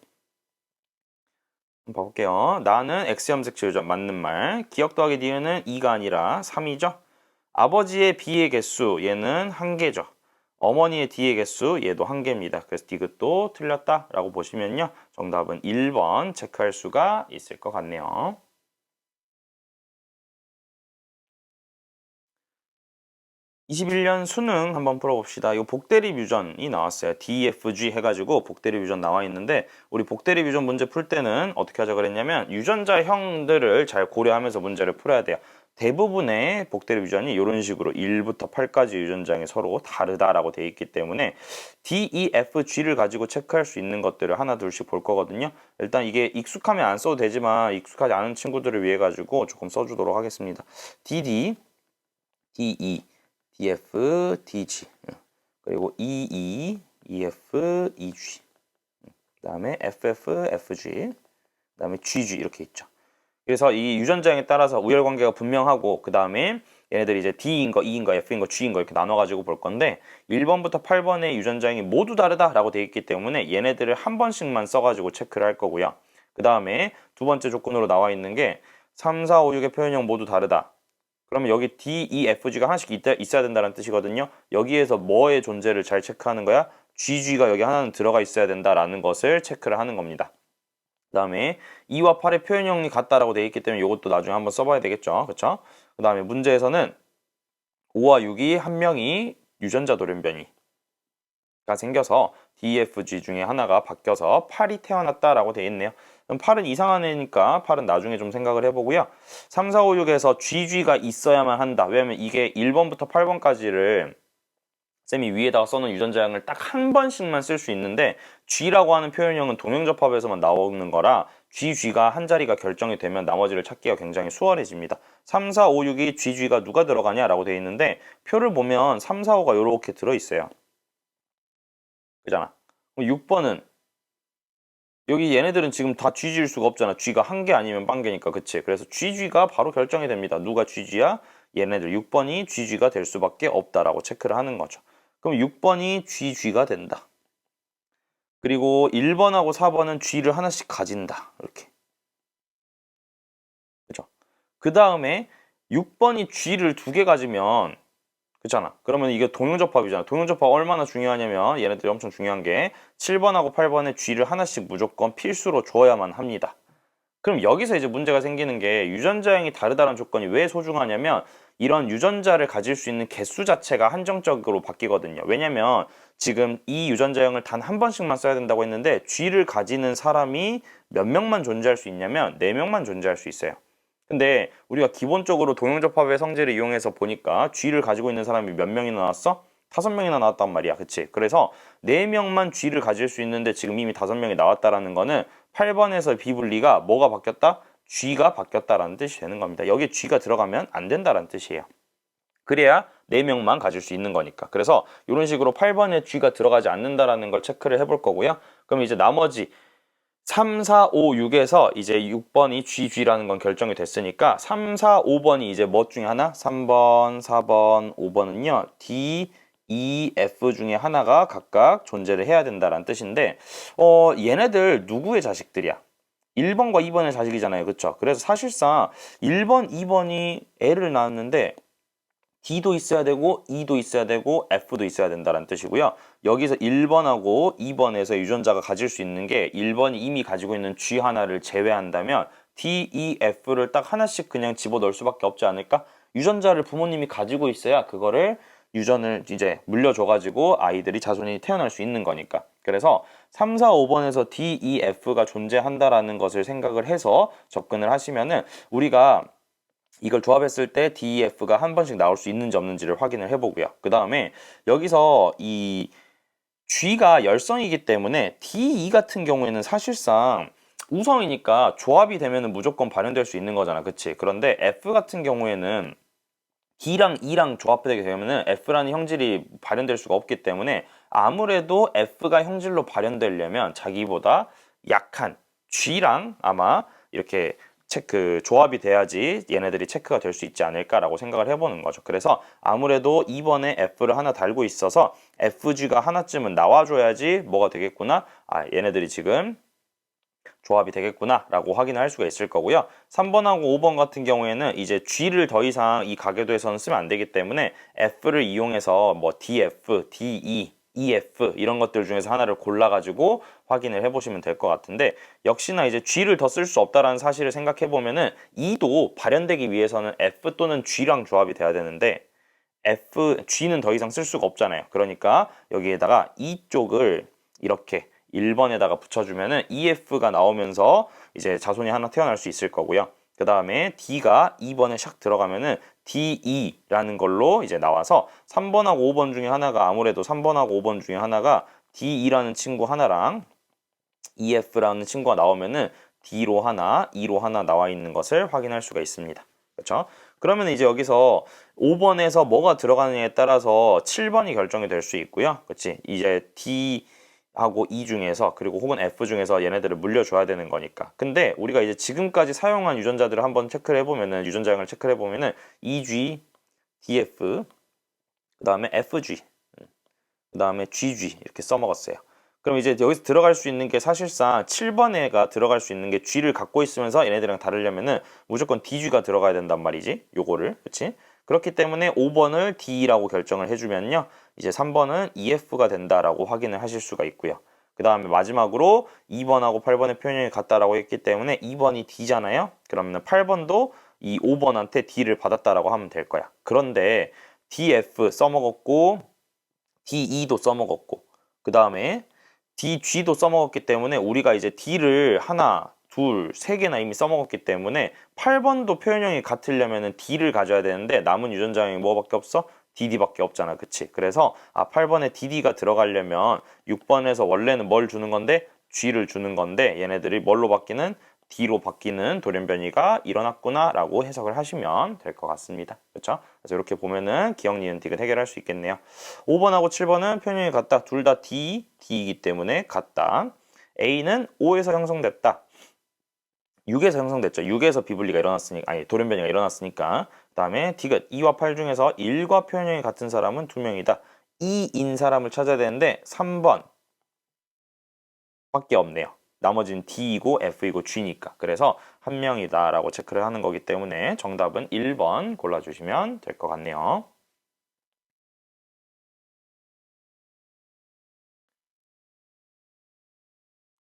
봐볼게요. 나는 X염색 유전 맞는 말. 기억 더하기 D는 2가 아니라 3이죠. 아버지의 B의 개수 얘는 1개죠. 어머니의 D의 개수 얘도 1개입니다. 그래서 디귿도 틀렸다라고 보시면요. 정답은 1번 체크할 수가 있을 것 같네요. 21년 수능 한번 풀어봅시다. 이 복대립 유전이 나왔어요. DFG 해가지고 복대립 유전 나와 있는데 우리 복대립 유전 문제 풀 때는 어떻게 하자 그랬냐면 유전자형들을 잘 고려하면서 문제를 풀어야 돼요. 대부분의 복대립 유전이 이런 식으로 1부터 8까지 유전자형이 서로 다르다라고 되어 있기 때문에 DEFG를 가지고 체크할 수 있는 것들을 하나 둘씩 볼 거거든요. 일단 이게 익숙하면 안 써도 되지만 익숙하지 않은 친구들을 위해 가지고 조금 써주도록 하겠습니다. DD, DE EF, DG 그리고 EE, EF, EG 그 다음에 FF, FG 그 다음에 GG 이렇게 있죠. 그래서 이 유전자형에 따라서 우열관계가 분명하고 그 다음에 얘네들이 이제 D인 거, E인 거, F인 거, G인 거 이렇게 나눠가지고 볼 건데 1번부터 8번의 유전자형이 모두 다르다라고 되어 있기 때문에 얘네들을 한 번씩만 써가지고 체크를 할 거고요. 그 다음에 두 번째 조건으로 나와 있는 게 3, 4, 5, 6의 표현형 모두 다르다. 그러면 여기 D, E, F가 하나씩 있어야 된다는 뜻이거든요. 여기에서 뭐의 존재를 잘 체크하는 거야? GG가 여기 하나는 들어가 있어야 된다라는 것을 체크를 하는 겁니다. 그 다음에 2와 8의 표현형이 같다라고 되어 있기 때문에 이것도 나중에 한번 써봐야 되겠죠. 그렇죠? 그 다음에 문제에서는 5와 6이 한 명이 유전자 돌연변이가 생겨서 DFG 중에 하나가 바뀌어서 8이 태어났다라고 되어 있네요. 그럼 8은 이상한 애니까 8은 나중에 좀 생각을 해보고요. 3, 4, 5, 6에서 GG가 있어야만 한다. 왜냐면 이게 1번부터 8번까지를 쌤이 위에다가 써놓은 유전자형을 딱 한 번씩만 쓸 수 있는데 G라고 하는 표현형은 동형접합에서만 나오는 거라 GG가 한 자리가 결정이 되면 나머지를 찾기가 굉장히 수월해집니다. 3, 4, 5, 6이 GG가 누가 들어가냐라고 되어 있는데 표를 보면 3, 4, 5가 이렇게 들어있어요. 그잖아. 그럼 6번은 여기 얘네들은 지금 다 GG일 수가 없잖아. G가 한 개 아니면 빵개니까. 그치? 그래서 GG가 바로 결정이 됩니다. 누가 GG야? 얘네들 6번이 GG가 될 수밖에 없다라고 체크를 하는 거죠. 그럼 6번이 GG가 된다. 그리고 1번하고 4번은 G를 하나씩 가진다. 이렇게. 그죠? 그 다음에 6번이 G를 2개 가지면 그렇잖아. 그러면 이게 동형접합이잖아. 동형접합 얼마나 중요하냐면 얘네들이 엄청 중요한 게 7번하고 8번에 G를 하나씩 무조건 필수로 줘야만 합니다. 그럼 여기서 이제 문제가 생기는 게 유전자형이 다르다는 조건이 왜 소중하냐면 이런 유전자를 가질 수 있는 개수 자체가 한정적으로 바뀌거든요. 왜냐면 지금 이 유전자형을 단 한 번씩만 써야 된다고 했는데 G를 가지는 사람이 몇 명만 존재할 수 있냐면 4명만 존재할 수 있어요. 근데 우리가 기본적으로 동형접합의 성질을 이용해서 보니까 G를 가지고 있는 사람이 몇 명이나 나왔어? 5명이나 나왔단 말이야. 그치? 그래서 4명만 G를 가질 수 있는데 지금 이미 5명이 나왔다라는 거는 8번에서 비분리가 뭐가 바뀌었다? G가 바뀌었다라는 뜻이 되는 겁니다. 여기에 G가 들어가면 안 된다라는 뜻이에요. 그래야 4명만 가질 수 있는 거니까. 그래서 이런 식으로 8번에 G가 들어가지 않는다라는 걸 체크를 해볼 거고요. 그럼 이제 나머지 3, 4, 5, 6에서 이제 6번이 GG라는 건 결정이 됐으니까 3, 4, 5번이 이제 뭐 중에 하나? 3번, 4번, 5번은요. D, E, F 중에 하나가 각각 존재를 해야 된다라는 뜻인데 얘네들 누구의 자식들이야? 1번과 2번의 자식이잖아요. 그쵸? 그래서 사실상 1번, 2번이 애를 낳았는데 D도 있어야 되고 E도 있어야 되고 F도 있어야 된다는 뜻이고요. 여기서 1번하고 2번에서 유전자가 가질 수 있는 게 1번이 이미 가지고 있는 G 하나를 제외한다면 D, E, F를 딱 하나씩 그냥 집어넣을 수밖에 없지 않을까? 유전자를 부모님이 가지고 있어야 그거를 유전을 이제 물려줘가지고 아이들이 자손이 태어날 수 있는 거니까. 그래서 3, 4, 5번에서 D, E, F가 존재한다라는 것을 생각을 해서 접근을 하시면은 우리가 이걸 조합했을 때 DEF가 한 번씩 나올 수 있는지 없는지를 확인을 해보고요. 그 다음에 여기서 이 G가 열성이기 때문에 DE 같은 경우에는 사실상 우성이니까 조합이 되면 무조건 발현될 수 있는 거잖아. 그치? 그런데 F 같은 경우에는 D랑 E랑 조합되게 되면은 F라는 형질이 발현될 수가 없기 때문에 아무래도 F가 형질로 발현되려면 자기보다 약한 G랑 아마 이렇게 조합이 돼야지 얘네들이 체크가 될 수 있지 않을까라고 생각을 해보는 거죠. 그래서 아무래도 2번에 F를 하나 달고 있어서 FG가 하나쯤은 나와줘야지 뭐가 되겠구나. 아, 얘네들이 지금 조합이 되겠구나 라고 확인을 할 수가 있을 거고요. 3번하고 5번 같은 경우에는 이제 G를 더 이상 이 가계도에서는 쓰면 안 되기 때문에 F를 이용해서 뭐 DF, DE, EF 이런 것들 중에서 하나를 골라가지고 확인을 해보시면 될 것 같은데 역시나 이제 G를 더 쓸 수 없다라는 사실을 생각해 보면은 E도 발현되기 위해서는 F 또는 G랑 조합이 돼야 되는데 G는 더 이상 쓸 수가 없잖아요. 그러니까 여기에다가 E 쪽을 이렇게 1번에다가 붙여주면은 EF가 나오면서 이제 자손이 하나 태어날 수 있을 거고요. 그 다음에 D가 2번에 샥 들어가면은 DE라는 걸로 이제 나와서 3번하고 5번 중에 하나가 아무래도 3번하고 5번 중에 하나가 DE라는 친구 하나랑 EF라는 친구가 나오면은 D로 하나, E로 하나 나와 있는 것을 확인할 수가 있습니다. 그렇죠? 그러면 이제 여기서 5번에서 뭐가 들어가느냐에 따라서 7번이 결정이 될 수 있고요. 그렇지? 이제 D 하고 E 중에서 그리고 혹은 F 중에서 얘네들을 물려줘야 되는 거니까. 근데 우리가 이제 지금까지 사용한 유전자들을 한번 체크를 해보면은 유전자형을 체크를 해보면은 EG, DF, 그 다음에 FG, 그 다음에 GG 이렇게 써먹었어요. 그럼 이제 여기서 들어갈 수 있는 게 사실상 7번에가 들어갈 수 있는 게 G를 갖고 있으면서 얘네들이랑 다르려면은 무조건 DG가 들어가야 된단 말이지. 요거를. 그치? 그렇기 때문에 5번을 D라고 결정을 해주면요. 이제 3번은 EF가 된다라고 확인을 하실 수가 있고요. 그 다음에 마지막으로 2번하고 8번의 표현이 같다라고 했기 때문에 2번이 D잖아요. 그러면 8번도 이 5번한테 D를 받았다라고 하면 될 거야. 그런데 DF 써먹었고 DE도 써먹었고 그 다음에 DG도 써먹었기 때문에 우리가 이제 D를 하나, 둘, 세 개나 이미 써먹었기 때문에 8번도 표현형이 같으려면 D를 가져야 되는데 남은 유전자형이 뭐밖에 없어? DD밖에 없잖아. 그치? 그래서 8번에 DD가 들어가려면 6번에서 원래는 뭘 주는 건데 G를 주는 건데 얘네들이 뭘로 바뀌는? D로 바뀌는 돌연변이가 일어났구나 라고 해석을 하시면 될 것 같습니다. 그렇죠? 그래서 이렇게 보면은 기억, 니은, 디귿 해결할 수 있겠네요. 5번하고 7번은 표현형이 같다. 둘 다 D, D이기 때문에 같다. A는 5에서 형성됐다. 6에서 형성됐죠. 6에서 비분리가 일어났으니까, 아니 돌연변이가 일어났으니까. 그 다음에 디귿 2와 8 중에서 1과 표현형이 같은 사람은 2명이다. 2인 사람을 찾아야 되는데 3번 밖에 없네요. 나머지는 D이고 F이고 G니까. 그래서 한 명이다 라고 체크를 하는 거기 때문에 정답은 1번 골라주시면 될 것 같네요.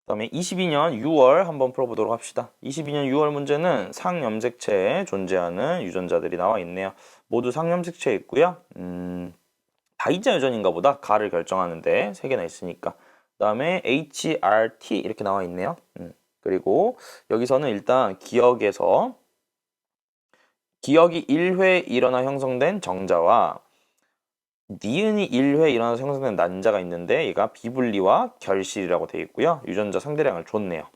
그 다음에 22년 6월 한번 풀어보도록 합시다. 22년 6월 문제는 상염색체에 존재하는 유전자들이 나와 있네요. 모두 상염색체에 있고요. 다인자 유전인가 보다. 가를 결정하는데 3개나 있으니까. 그 다음에 HRT 이렇게 나와 있네요. 그리고 여기서는 일단 기억이 1회 일어나 형성된 정자와 니은이 1회 일어나서 형성된 난자가 있는데 얘가 비분리와 결실이라고 되어 있고요. 유전자 상대량을 줬네요.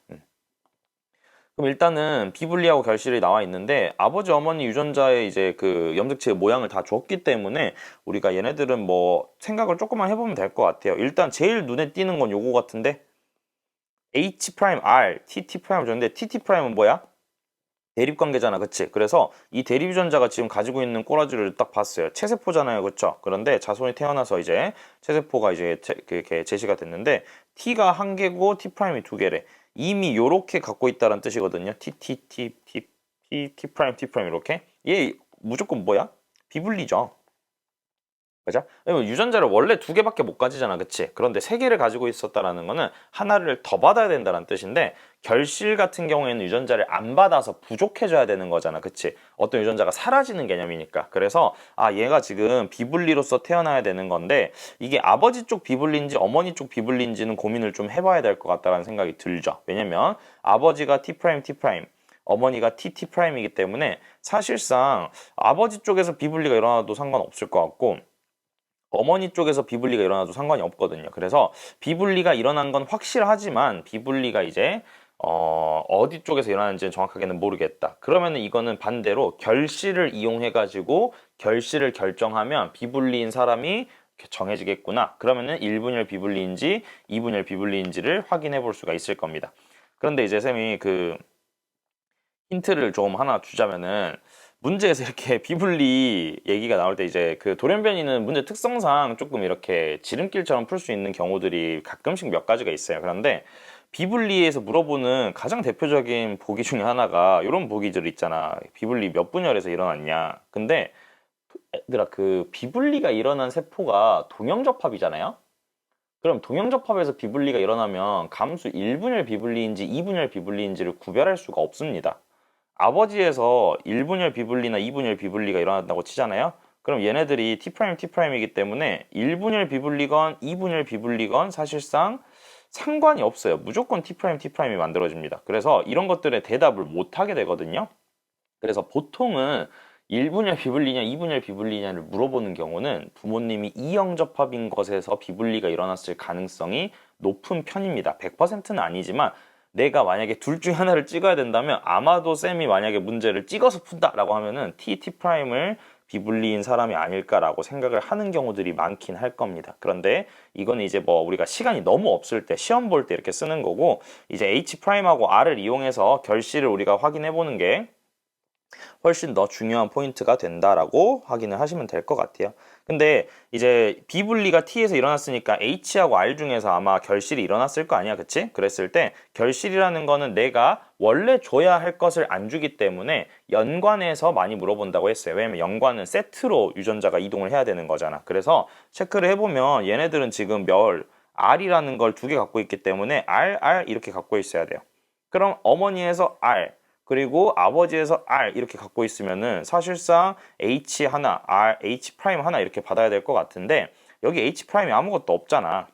그럼 일단은 비분리하고 결실이 나와 있는데 아버지 어머니 유전자의 이제 그 염색체의 모양을 다 줬기 때문에 우리가 얘네들은 뭐 생각을 조금만 해보면 될 것 같아요. 일단 제일 눈에 띄는 건 요거 같은데 H', R, TT' 줬는데 TT''은 뭐야? 대립관계잖아, 그치? 그래서 이 대립유전자가 지금 가지고 있는 꼬라지를 딱 봤어요. 체세포잖아요, 그쵸? 그런데 자손이 태어나서 이제 체세포가 이제 이렇게 제시가 됐는데 T가 한 개고 T 프라임이 두 개래. 이미 요렇게 갖고 있다는 뜻이거든요. T 프라임, T 프라임 이렇게. 얘 무조건 뭐야? 비분리죠. 그죠? 왜냐면 유전자를 원래 두 개밖에 못 가지잖아, 그치? 그런데 세 개를 가지고 있었다라는 거는 하나를 더 받아야 된다는 뜻인데 결실 같은 경우에는 유전자를 안 받아서 부족해져야 되는 거잖아, 그치? 어떤 유전자가 사라지는 개념이니까. 그래서 얘가 지금 비분리로서 태어나야 되는 건데 이게 아버지 쪽 비분리인지 어머니 쪽 비분리인지는 고민을 좀 해봐야 될 것 같다는 생각이 들죠. 왜냐면 아버지가 T 프라임, T 프라임, 어머니가 T 프라임이기 때문에 사실상 아버지 쪽에서 비분리가 일어나도 상관없을 것 같고 어머니 쪽에서 비분리가 일어나도 상관이 없거든요. 그래서 비분리가 일어난 건 확실하지만 비분리가 이제 어디 쪽에서 일어나는지는 정확하게는 모르겠다. 그러면은 이거는 반대로 결실을 이용해 가지고 결실을 결정하면 비분리인 사람이 정해지겠구나. 그러면은 1분열 비분리인지 2분열 비분리인지를 확인해 볼 수가 있을 겁니다. 그런데 이제 쌤이 그 힌트를 좀 하나 주자면은 문제에서 이렇게 비분리 얘기가 나올 때 이제 그 돌연변이는 문제 특성상 조금 이렇게 지름길처럼 풀 수 있는 경우들이 가끔씩 몇 가지가 있어요. 그런데 비분리에서 물어보는 가장 대표적인 보기 중에 하나가 이런 보기들 있잖아. 비분리 몇 분열에서 일어났냐. 근데 얘들아 그 비분리가 일어난 세포가 동형접합이잖아요. 그럼 동형접합에서 비분리가 일어나면 감수 1분열 비분리인지 2분열 비분리인지를 구별할 수가 없습니다. 아버지에서 1분열 비분리나 2분열 비분리가 일어난다고 치잖아요. 그럼 얘네들이 T 프라임, T 프라임이기 때문에 1분열 비분리건 2분열 비분리건 사실상 상관이 없어요. 무조건 T 프라임, T 프라임이 만들어집니다. 그래서 이런 것들에 대답을 못 하게 되거든요. 그래서 보통은 1분열 비분리냐 2분열 비분리냐를 물어보는 경우는 부모님이 이형접합인 것에서 비분리가 일어났을 가능성이 높은 편입니다. 100%는 아니지만 내가 만약에 둘 중에 하나를 찍어야 된다면 아마도 쌤이 만약에 문제를 찍어서 푼다라고 하면은 T 프라임을 비분리인 사람이 아닐까라고 생각을 하는 경우들이 많긴 할 겁니다. 그런데 이거는 이제 뭐 우리가 시간이 너무 없을 때 시험 볼 때 이렇게 쓰는 거고 이제 H 프라임하고 R을 이용해서 결실을 우리가 확인해 보는 게 훨씬 더 중요한 포인트가 된다라고 확인을 하시면 될 것 같아요. 근데 이제 비분리가 T에서 일어났으니까 H하고 R 중에서 아마 결실이 일어났을 거 아니야, 그치? 그랬을 때 결실이라는 거는 내가 원래 줘야 할 것을 안 주기 때문에 연관에서 많이 물어본다고 했어요. 왜냐면 연관은 세트로 유전자가 이동을 해야 되는 거잖아. 그래서 체크를 해보면 얘네들은 지금 R이라는 걸 두 개 갖고 있기 때문에 R 이렇게 갖고 있어야 돼요. 그럼 어머니에서 R, 그리고 아버지에서 R 이렇게 갖고 있으면은 사실상 H 하나, H 프라임 하나 이렇게 받아야 될 것 같은데 여기 H 프라임이 아무것도 없잖아.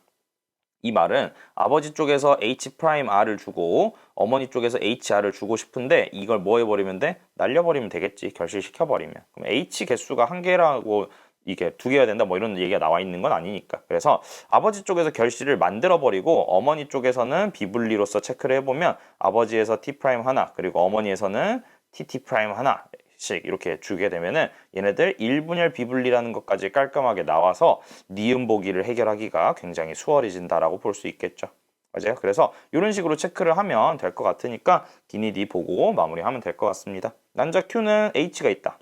이 말은 아버지 쪽에서 H 프라임 R을 주고 어머니 쪽에서 HR을 주고 싶은데 이걸 뭐 해버리면 돼? 날려버리면 되겠지. 결실시켜버리면. 그럼 H 개수가 한 개라고 이게 두 개여야 된다 뭐 이런 얘기가 나와 있는 건 아니니까. 그래서 아버지 쪽에서 결실을 만들어 버리고 어머니 쪽에서는 비분리로서 체크를 해보면 아버지에서 T 프라임 하나 그리고 어머니에서는 TT 프라임 하나씩 이렇게 주게 되면은 얘네들 1분열 비분리라는 것까지 깔끔하게 나와서 니은 보기를 해결하기가 굉장히 수월해진다라고 볼 수 있겠죠. 맞아요. 그래서 이런 식으로 체크를 하면 될 것 같으니까 기니디 보고 마무리하면 될 것 같습니다. 난자 Q는 H가 있다.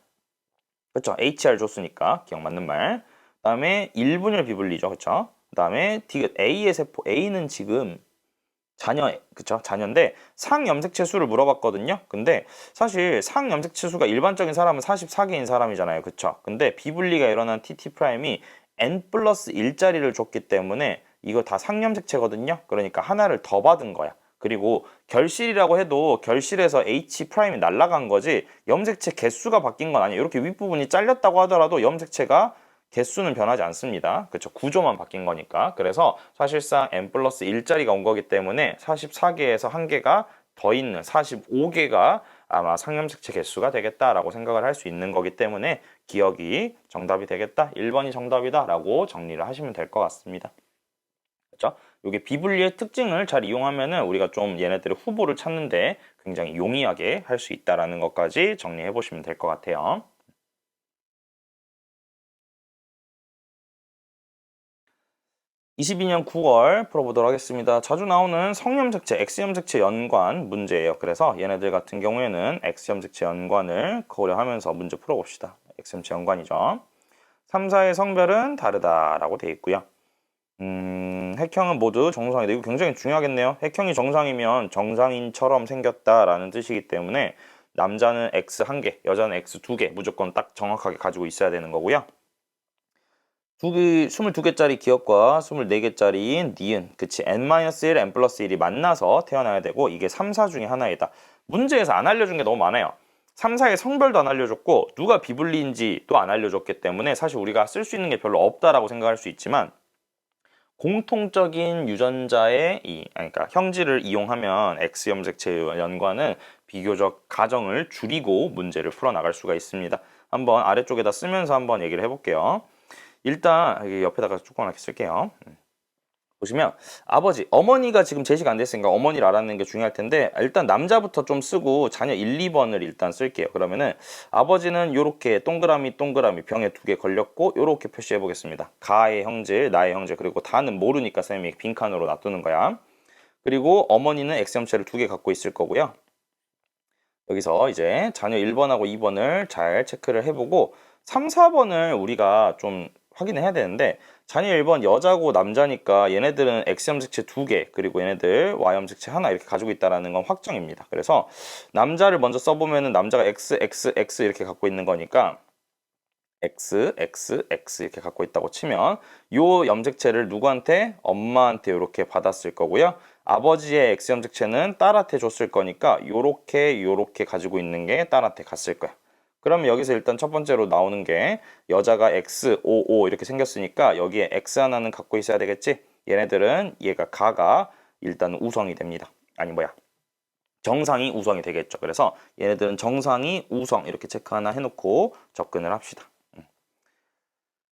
그렇죠. HR 줬으니까 기억 맞는 말. 그다음에 1분열 비분리죠. 그렇죠. 그다음에 A의 세포 A는 지금 자녀 그쵸 자녀인데 상염색체 수를 물어봤거든요. 근데 사실 상염색체 수가 일반적인 사람은 44개인 사람이잖아요. 그쵸. 근데 비분리가 일어난 TT 프라임이 N 플러스 1짜리를 줬기 때문에 이거 다 상염색체거든요. 그러니까 하나를 더 받은 거야. 그리고 결실이라고 해도 결실에서 H 프라임이 날아간 거지 염색체 개수가 바뀐 건 아니에요. 이렇게 윗부분이 잘렸다고 하더라도 염색체가 개수는 변하지 않습니다. 그렇죠. 구조만 바뀐 거니까. 그래서 사실상 n 플러스 1짜리가 온 거기 때문에 44개에서 1개가 더 있는 45개가 아마 상염색체 개수가 되겠다라고 생각을 할 수 있는 거기 때문에 기억이 정답이 되겠다. 1번이 정답이다 라고 정리를 하시면 될 것 같습니다. 그렇죠? 이게 비분리의 특징을 잘 이용하면은 우리가 좀 얘네들의 후보를 찾는데 굉장히 용이하게 할 수 있다라는 것까지 정리해 보시면 될 것 같아요. 22년 9월 풀어보도록 하겠습니다. 자주 나오는 성염색체, X염색체 연관 문제예요. 그래서 얘네들 같은 경우에는 X염색체 연관을 고려하면서 문제 풀어봅시다. X염색체 연관이죠. 3, 4의 성별은 다르다라고 되어 있고요. 핵형은 모두 정상이다. 이거 굉장히 중요하겠네요. 핵형이 정상이면 정상인처럼 생겼다라는 뜻이기 때문에 남자는 X 1개, 여자는 X 2개 무조건 딱 정확하게 가지고 있어야 되는 거고요. 22개짜리 기억과 24개짜리 니은, 그치, n-1, n+1이 만나서 태어나야 되고 이게 3, 4 중에 하나이다. 문제에서 안 알려준 게 너무 많아요. 3, 4의 성별도 안 알려줬고 누가 비분리인지도 안 알려줬기 때문에 사실 우리가 쓸 수 있는 게 별로 없다라고 생각할 수 있지만 공통적인 유전자의 그러니까 형질을 이용하면 X염색체 연관은 비교적 가정을 줄이고 문제를 풀어나갈 수가 있습니다. 한번 아래쪽에다 쓰면서 한번 얘기를 해볼게요. 일단 여기 옆에다가 조그맣게 쓸게요. 보시면 아버지, 어머니가 지금 제시가 안 됐으니까 어머니를 알아내는 게 중요할 텐데 일단 남자부터 좀 쓰고 자녀 1, 2번을 일단 쓸게요. 그러면은 아버지는 요렇게 동그라미 병에 2개 걸렸고 요렇게 표시해 보겠습니다. 가의 형제, 나의 형제, 그리고 다는 모르니까 쌤이 빈칸으로 놔두는 거야. 그리고 어머니는 X형체를 2개 갖고 있을 거고요. 여기서 이제 자녀 1번하고 2번을 잘 체크를 해보고 3, 4번을 우리가 좀 확인해야 되는데 자녀 1번 여자고 남자니까 얘네들은 X염색체 2개 그리고 얘네들 Y염색체 하나 이렇게 가지고 있다는 건 확정입니다. 그래서 남자를 먼저 써보면은 남자가 X, X, X 이렇게 갖고 있는 거니까 X, X, X 이렇게 갖고 있다고 치면 요 염색체를 누구한테? 엄마한테 이렇게 받았을 거고요. 아버지의 X염색체는 딸한테 줬을 거니까 요렇게 가지고 있는 게 딸한테 갔을 거야. 그러면 여기서 일단 첫 번째로 나오는 게 여자가 X, O, O 이렇게 생겼으니까 여기에 X 하나는 갖고 있어야 되겠지? 얘네들은 얘가 가가 일단 우성이 됩니다. 아니 뭐야. 정상이 우성이 되겠죠. 그래서 얘네들은 정상이 우성 이렇게 체크 하나 해놓고 접근을 합시다.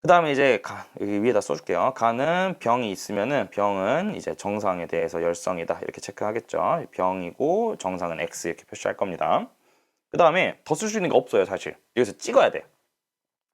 그 다음에 이제 여기 위에다 써줄게요. 가는 병이 있으면은 병은 이제 정상에 대해서 열성이다 이렇게 체크하겠죠. 병이고 정상은 X 이렇게 표시할 겁니다. 그 다음에 더 쓸 수 있는 게 없어요. 사실 여기서 찍어야 돼.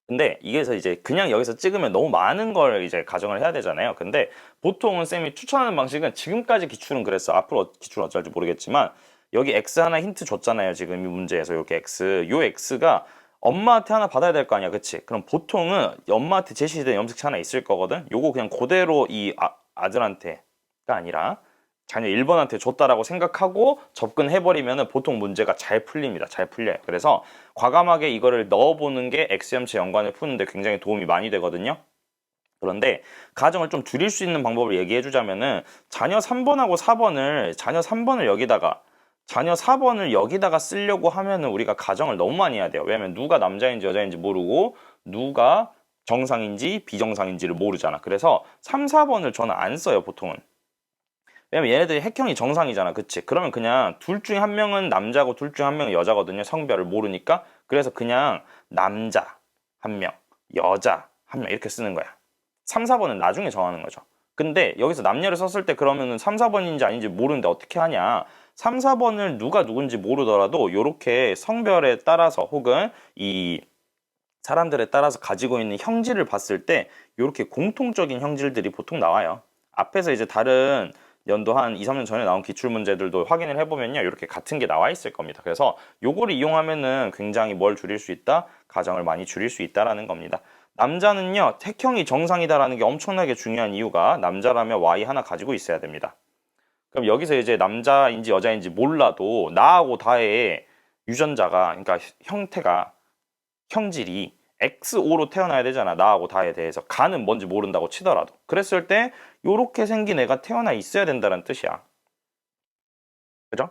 근데 이게서 이제 그냥 여기서 찍으면 너무 많은 걸 이제 가정을 해야 되잖아요. 근데 보통은 쌤이 추천하는 방식은 지금까지 기출은 그랬어. 앞으로 기출은 어쩔지 모르겠지만 여기 X 하나 힌트 줬잖아요. 지금 이 문제에서 이렇게 X, 요 X가 엄마한테 하나 받아야 될 거 아니야, 그치? 그럼 보통은 엄마한테 제시된 염색체 하나 있을 거거든. 요거 그냥 그대로 이 아들한테가 아니라 자녀 1번한테 줬다라고 생각하고 접근해버리면 보통 문제가 잘 풀립니다. 잘 풀려요. 그래서 과감하게 이거를 넣어보는 게 X염체 연관을 푸는데 굉장히 도움이 많이 되거든요. 그런데 가정을 좀 줄일 수 있는 방법을 얘기해 주자면은 자녀 3번하고 4번을 자녀 4번을 여기다가 쓰려고 하면은 우리가 가정을 너무 많이 해야 돼요. 왜냐면 누가 남자인지 여자인지 모르고 누가 정상인지 비정상인지를 모르잖아. 그래서 3, 4번을 저는 안 써요, 보통은. 왜냐면 얘네들이 핵형이 정상이잖아, 그치? 그러면 그냥 둘 중에 한 명은 남자고 둘 중에 한 명은 여자거든요. 성별을 모르니까. 그래서 그냥 남자 한 명, 여자 한 명 이렇게 쓰는 거야. 3, 4번은 나중에 정하는 거죠. 근데 여기서 남녀를 썼을 때 그러면은 3, 4번인지 아닌지 모르는데 어떻게 하냐? 3, 4번을 누가 누군지 모르더라도 이렇게 성별에 따라서 혹은 이 사람들에 따라서 가지고 있는 형질을 봤을 때 이렇게 공통적인 형질들이 보통 나와요. 앞에서 이제 다른 연도 한 2, 3년 전에 나온 기출 문제들도 확인을 해보면요. 이렇게 같은 게 나와 있을 겁니다. 그래서 요거를 이용하면은 굉장히 뭘 줄일 수 있다? 가정을 많이 줄일 수 있다라는 겁니다. 남자는요. 택형이 정상이다라는 게 엄청나게 중요한 이유가 남자라면 Y 하나 가지고 있어야 됩니다. 그럼 여기서 이제 남자인지 여자인지 몰라도 나하고 다의 유전자가 그러니까 형태가 형질이 XO로 태어나야 되잖아. 나하고 다에 대해서. 가는 뭔지 모른다고 치더라도. 그랬을 때 요렇게 생긴 애가 태어나 있어야 된다는 뜻이야. 그죠?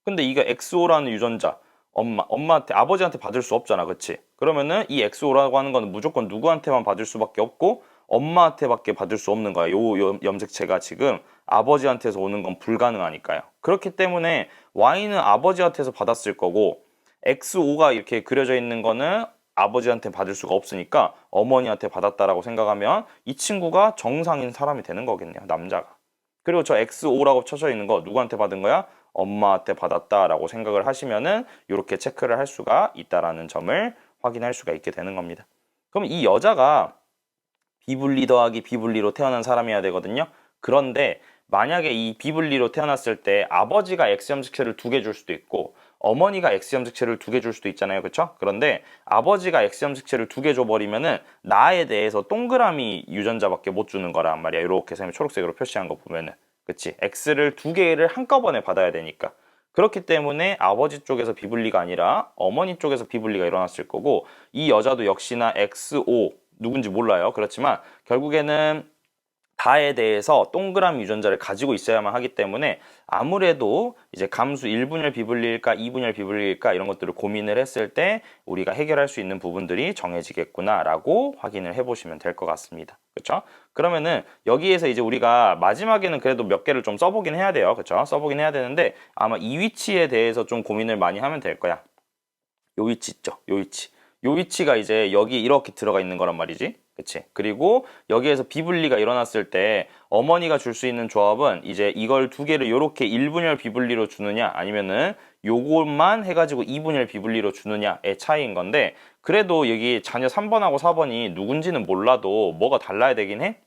근데 이게 XO라는 유전자 엄마한테 아버지한테 받을 수 없잖아. 그치? 그러면은 이 XO라고 하는 거는 무조건 누구한테만 받을 수밖에 없고 엄마한테밖에 받을 수 없는 거야. 요 염색체가 지금 아버지한테서 오는 건 불가능하니까요. 그렇기 때문에 Y는 아버지한테서 받았을 거고 XO가 이렇게 그려져 있는 거는 아버지한테 받을 수가 없으니까 어머니한테 받았다라고 생각하면 이 친구가 정상인 사람이 되는 거겠네요. 남자가. 그리고 저 XO라고 쳐져 있는 거 누구한테 받은 거야? 엄마한테 받았다라고 생각을 하시면은 이렇게 체크를 할 수가 있다라는 점을 확인할 수가 있게 되는 겁니다. 그럼 이 여자가 비분리 더하기 비분리로 태어난 사람이어야 되거든요. 그런데 만약에 이 비분리로 태어났을 때 아버지가 X염색체를 2개 줄 수도 있고 어머니가 X염색체를 2개 줄 수도 있잖아요. 그쵸? 그런데 아버지가 X염색체를 2개 줘버리면은 나에 대해서 동그라미 유전자밖에 못 주는 거란 말이야. 이렇게 선생님이 초록색으로 표시한 거 보면은. 그치? X를 2개를 한꺼번에 받아야 되니까. 그렇기 때문에 아버지 쪽에서 비분리가 아니라 어머니 쪽에서 비분리가 일어났을 거고 이 여자도 역시나 XO 누군지 몰라요. 그렇지만 결국에는 다에 대해서 동그라미 유전자를 가지고 있어야만 하기 때문에 아무래도 이제 감수 1분열 비분리일까 2분열 비분리일까 이런 것들을 고민을 했을 때 우리가 해결할 수 있는 부분들이 정해지겠구나 라고 확인을 해 보시면 될 것 같습니다. 그렇죠? 그러면은 여기에서 이제 우리가 마지막에는 그래도 몇 개를 좀 써보긴 해야 돼요. 그렇죠? 써보긴 해야 되는데 아마 이 위치에 대해서 좀 고민을 많이 하면 될 거야. 요 위치 있죠? 요 위치. 요 위치가 이제 여기 이렇게 들어가 있는 거란 말이지. 그치? 그리고 여기에서 비분리가 일어났을 때 어머니가 줄 수 있는 조합은 이제 이걸 2개를 요렇게 1분열 비분리로 주느냐 아니면은 요것만 해가지고 2분열 비분리로 주느냐의 차이인 건데 그래도 여기 자녀 3번하고 4번이 누군지는 몰라도 뭐가 달라야 되긴 해?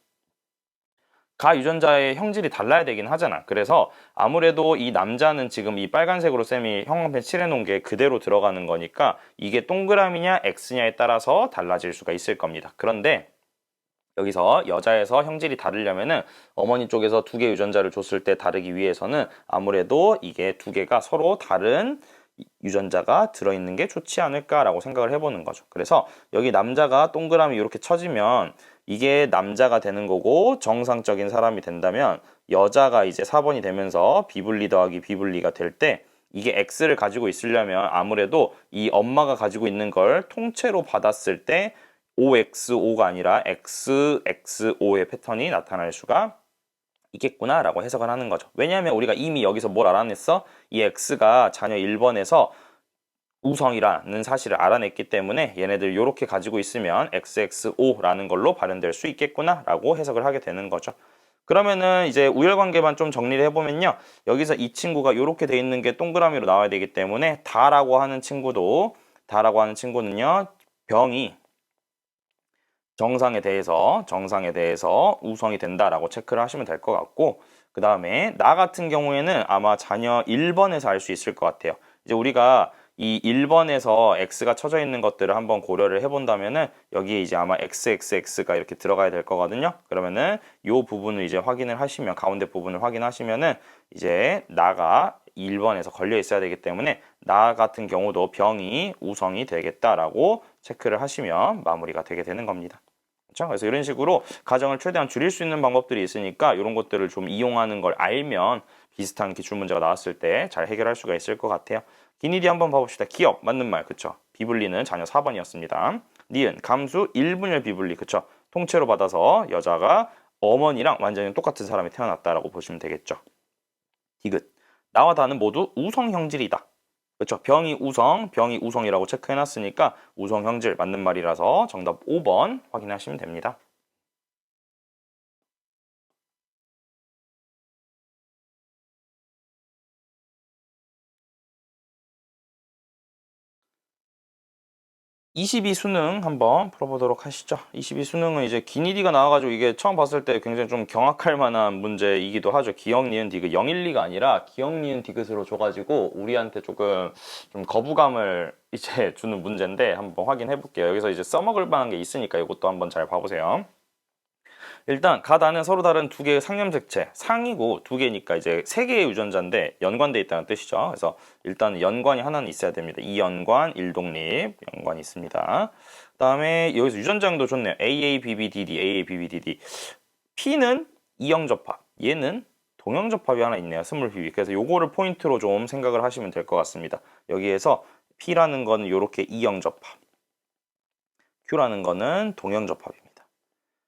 가 유전자의 형질이 달라야 되긴 하잖아. 그래서 아무래도 이 남자는 지금 이 빨간색으로 쌤이 형광펜 칠해놓은 게 그대로 들어가는 거니까 이게 동그라미냐 X냐에 따라서 달라질 수가 있을 겁니다. 그런데 여기서 여자에서 형질이 다르려면은 어머니 쪽에서 2개 유전자를 줬을 때 다르기 위해서는 아무래도 이게 2개가 서로 다른 유전자가 들어있는 게 좋지 않을까라고 생각을 해보는 거죠. 그래서 여기 남자가 동그라미 이렇게 쳐지면 이게 남자가 되는 거고 정상적인 사람이 된다면 여자가 이제 4번이 되면서 비분리 더하기 비분리가 될 때 이게 X를 가지고 있으려면 아무래도 이 엄마가 가지고 있는 걸 통째로 받았을 때 OXO가 아니라 XXO의 패턴이 나타날 수가 있겠구나 라고 해석을 하는 거죠. 왜냐하면 우리가 이미 여기서 뭘 알아냈어? 이 X가 자녀 1번에서 우성이라는 사실을 알아냈기 때문에 얘네들 이렇게 가지고 있으면 XXO라는 걸로 발현될 수 있겠구나 라고 해석을 하게 되는 거죠. 그러면은 이제 우열관계만 좀 정리를 해보면요. 여기서 이 친구가 이렇게 돼 있는 게 동그라미로 나와야 되기 때문에 다라고 하는 친구는요. 병이 정상에 대해서 우성이 된다라고 체크를 하시면 될 것 같고 그 다음에 나 같은 경우에는 아마 자녀 1번에서 알 수 있을 것 같아요. 이제 우리가 이 1번에서 X가 쳐져 있는 것들을 한번 고려를 해본다면은 여기에 이제 아마 XXX가 이렇게 들어가야 될 거거든요. 그러면은 요 부분을 이제 확인을 하시면 가운데 부분을 확인하시면은 이제 나가 1번에서 걸려 있어야 되기 때문에 나 같은 경우도 병이 우성이 되겠다라고 체크를 하시면 마무리가 되게 되는 겁니다. 그렇죠? 그래서 이런 식으로 가정을 최대한 줄일 수 있는 방법들이 있으니까 이런 것들을 좀 이용하는 걸 알면 비슷한 기출문제가 나왔을 때 잘 해결할 수가 있을 것 같아요. 기니디 한번 봐봅시다. 기업 맞는 말 그쵸? 비분리는 자녀 4번이었습니다. 니은 감수 1분열 비분리 그쵸? 통째로 받아서 여자가 어머니랑 완전히 똑같은 사람이 태어났다라고 보시면 되겠죠. 디귿 나와 다는 모두 우성 형질이다. 그렇죠. 병이 우성이라고 체크해놨으니까 우성 형질 맞는 말이라서 정답 5번 확인하시면 됩니다. (22) 수능 한번 풀어보도록 하시죠. 22 수능은 이제 기니디가 나와가지고 이게 처음 봤을 때 굉장히 좀 경악할 만한 문제이기도 하죠. 기역, 니은, 디귿 012가 아니라 기역, 니은, 디귿으로 줘가지고 우리한테 조금 좀 거부감을 이제 주는 문제인데 한번 확인해 볼게요. 여기서 이제 써먹을 만한 게 있으니까 이것도 한번 잘 봐보세요. 일단 가다는 서로 다른 2개의 상염색체 상이고 2개니까 이제 3개의 유전자인데 연관돼 있다는 뜻이죠. 그래서 일단 연관이 하나는 있어야 됩니다. 이연관, 일독립 연관이 있습니다. 그 다음에 여기서 유전자형도 좋네요. AABBDD, AABBDD. P는 이형접합, 얘는 동형접합이 하나 있네요. 스몰PB. 그래서 요거를 포인트로 좀 생각을 하시면 될 것 같습니다. 여기에서 P라는 거는 요렇게 이형접합, Q라는 거는 동형접합입니다.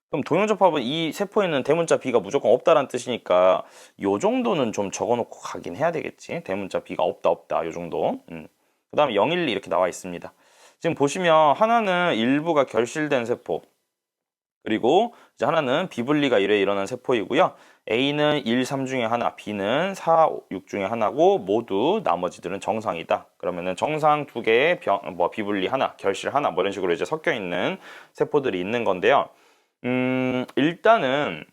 그럼 동형접합은 이 세포에는 대문자 B가 무조건 없다라는 뜻이니까 요 정도는 좀 적어놓고 가긴 해야 되겠지. 대문자 B가 없다 요 정도. 그 다음에 012 이렇게 나와 있습니다. 지금 보시면 하나는 일부가 결실된 세포 그리고 이제 하나는 비분리가 일어난 세포이고요. A는 1, 3 중에 하나, B는 4, 6 중에 하나고 모두 나머지들은 정상이다. 그러면은 정상 2개의 비분리 하나, 결실 하나 뭐 이런 식으로 이제 섞여 있는 세포들이 있는 건데요. 일단은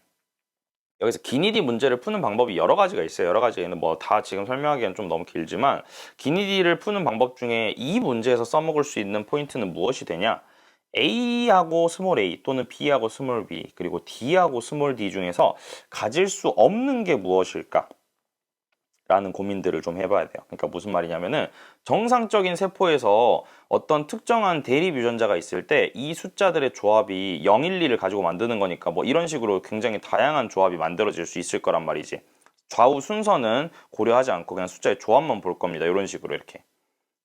여기서 기니디 문제를 푸는 방법이 여러 가지가 있어요. 여러 가지는 뭐 다 지금 설명하기엔 좀 너무 길지만 기니디를 푸는 방법 중에 이 문제에서 써먹을 수 있는 포인트는 무엇이 되냐? A하고 스몰 a 또는 B하고 스몰 b 그리고 D하고 스몰 d 중에서 가질 수 없는 게 무엇일까? 라는 고민들을 좀 해봐야 돼요. 그러니까 무슨 말이냐면은 정상적인 세포에서 어떤 특정한 대립 유전자가 있을 때 이 숫자들의 조합이 0, 1, 2를 가지고 만드는 거니까 뭐 이런 식으로 굉장히 다양한 조합이 만들어질 수 있을 거란 말이지. 좌우 순서는 고려하지 않고 그냥 숫자의 조합만 볼 겁니다. 이런 식으로 이렇게.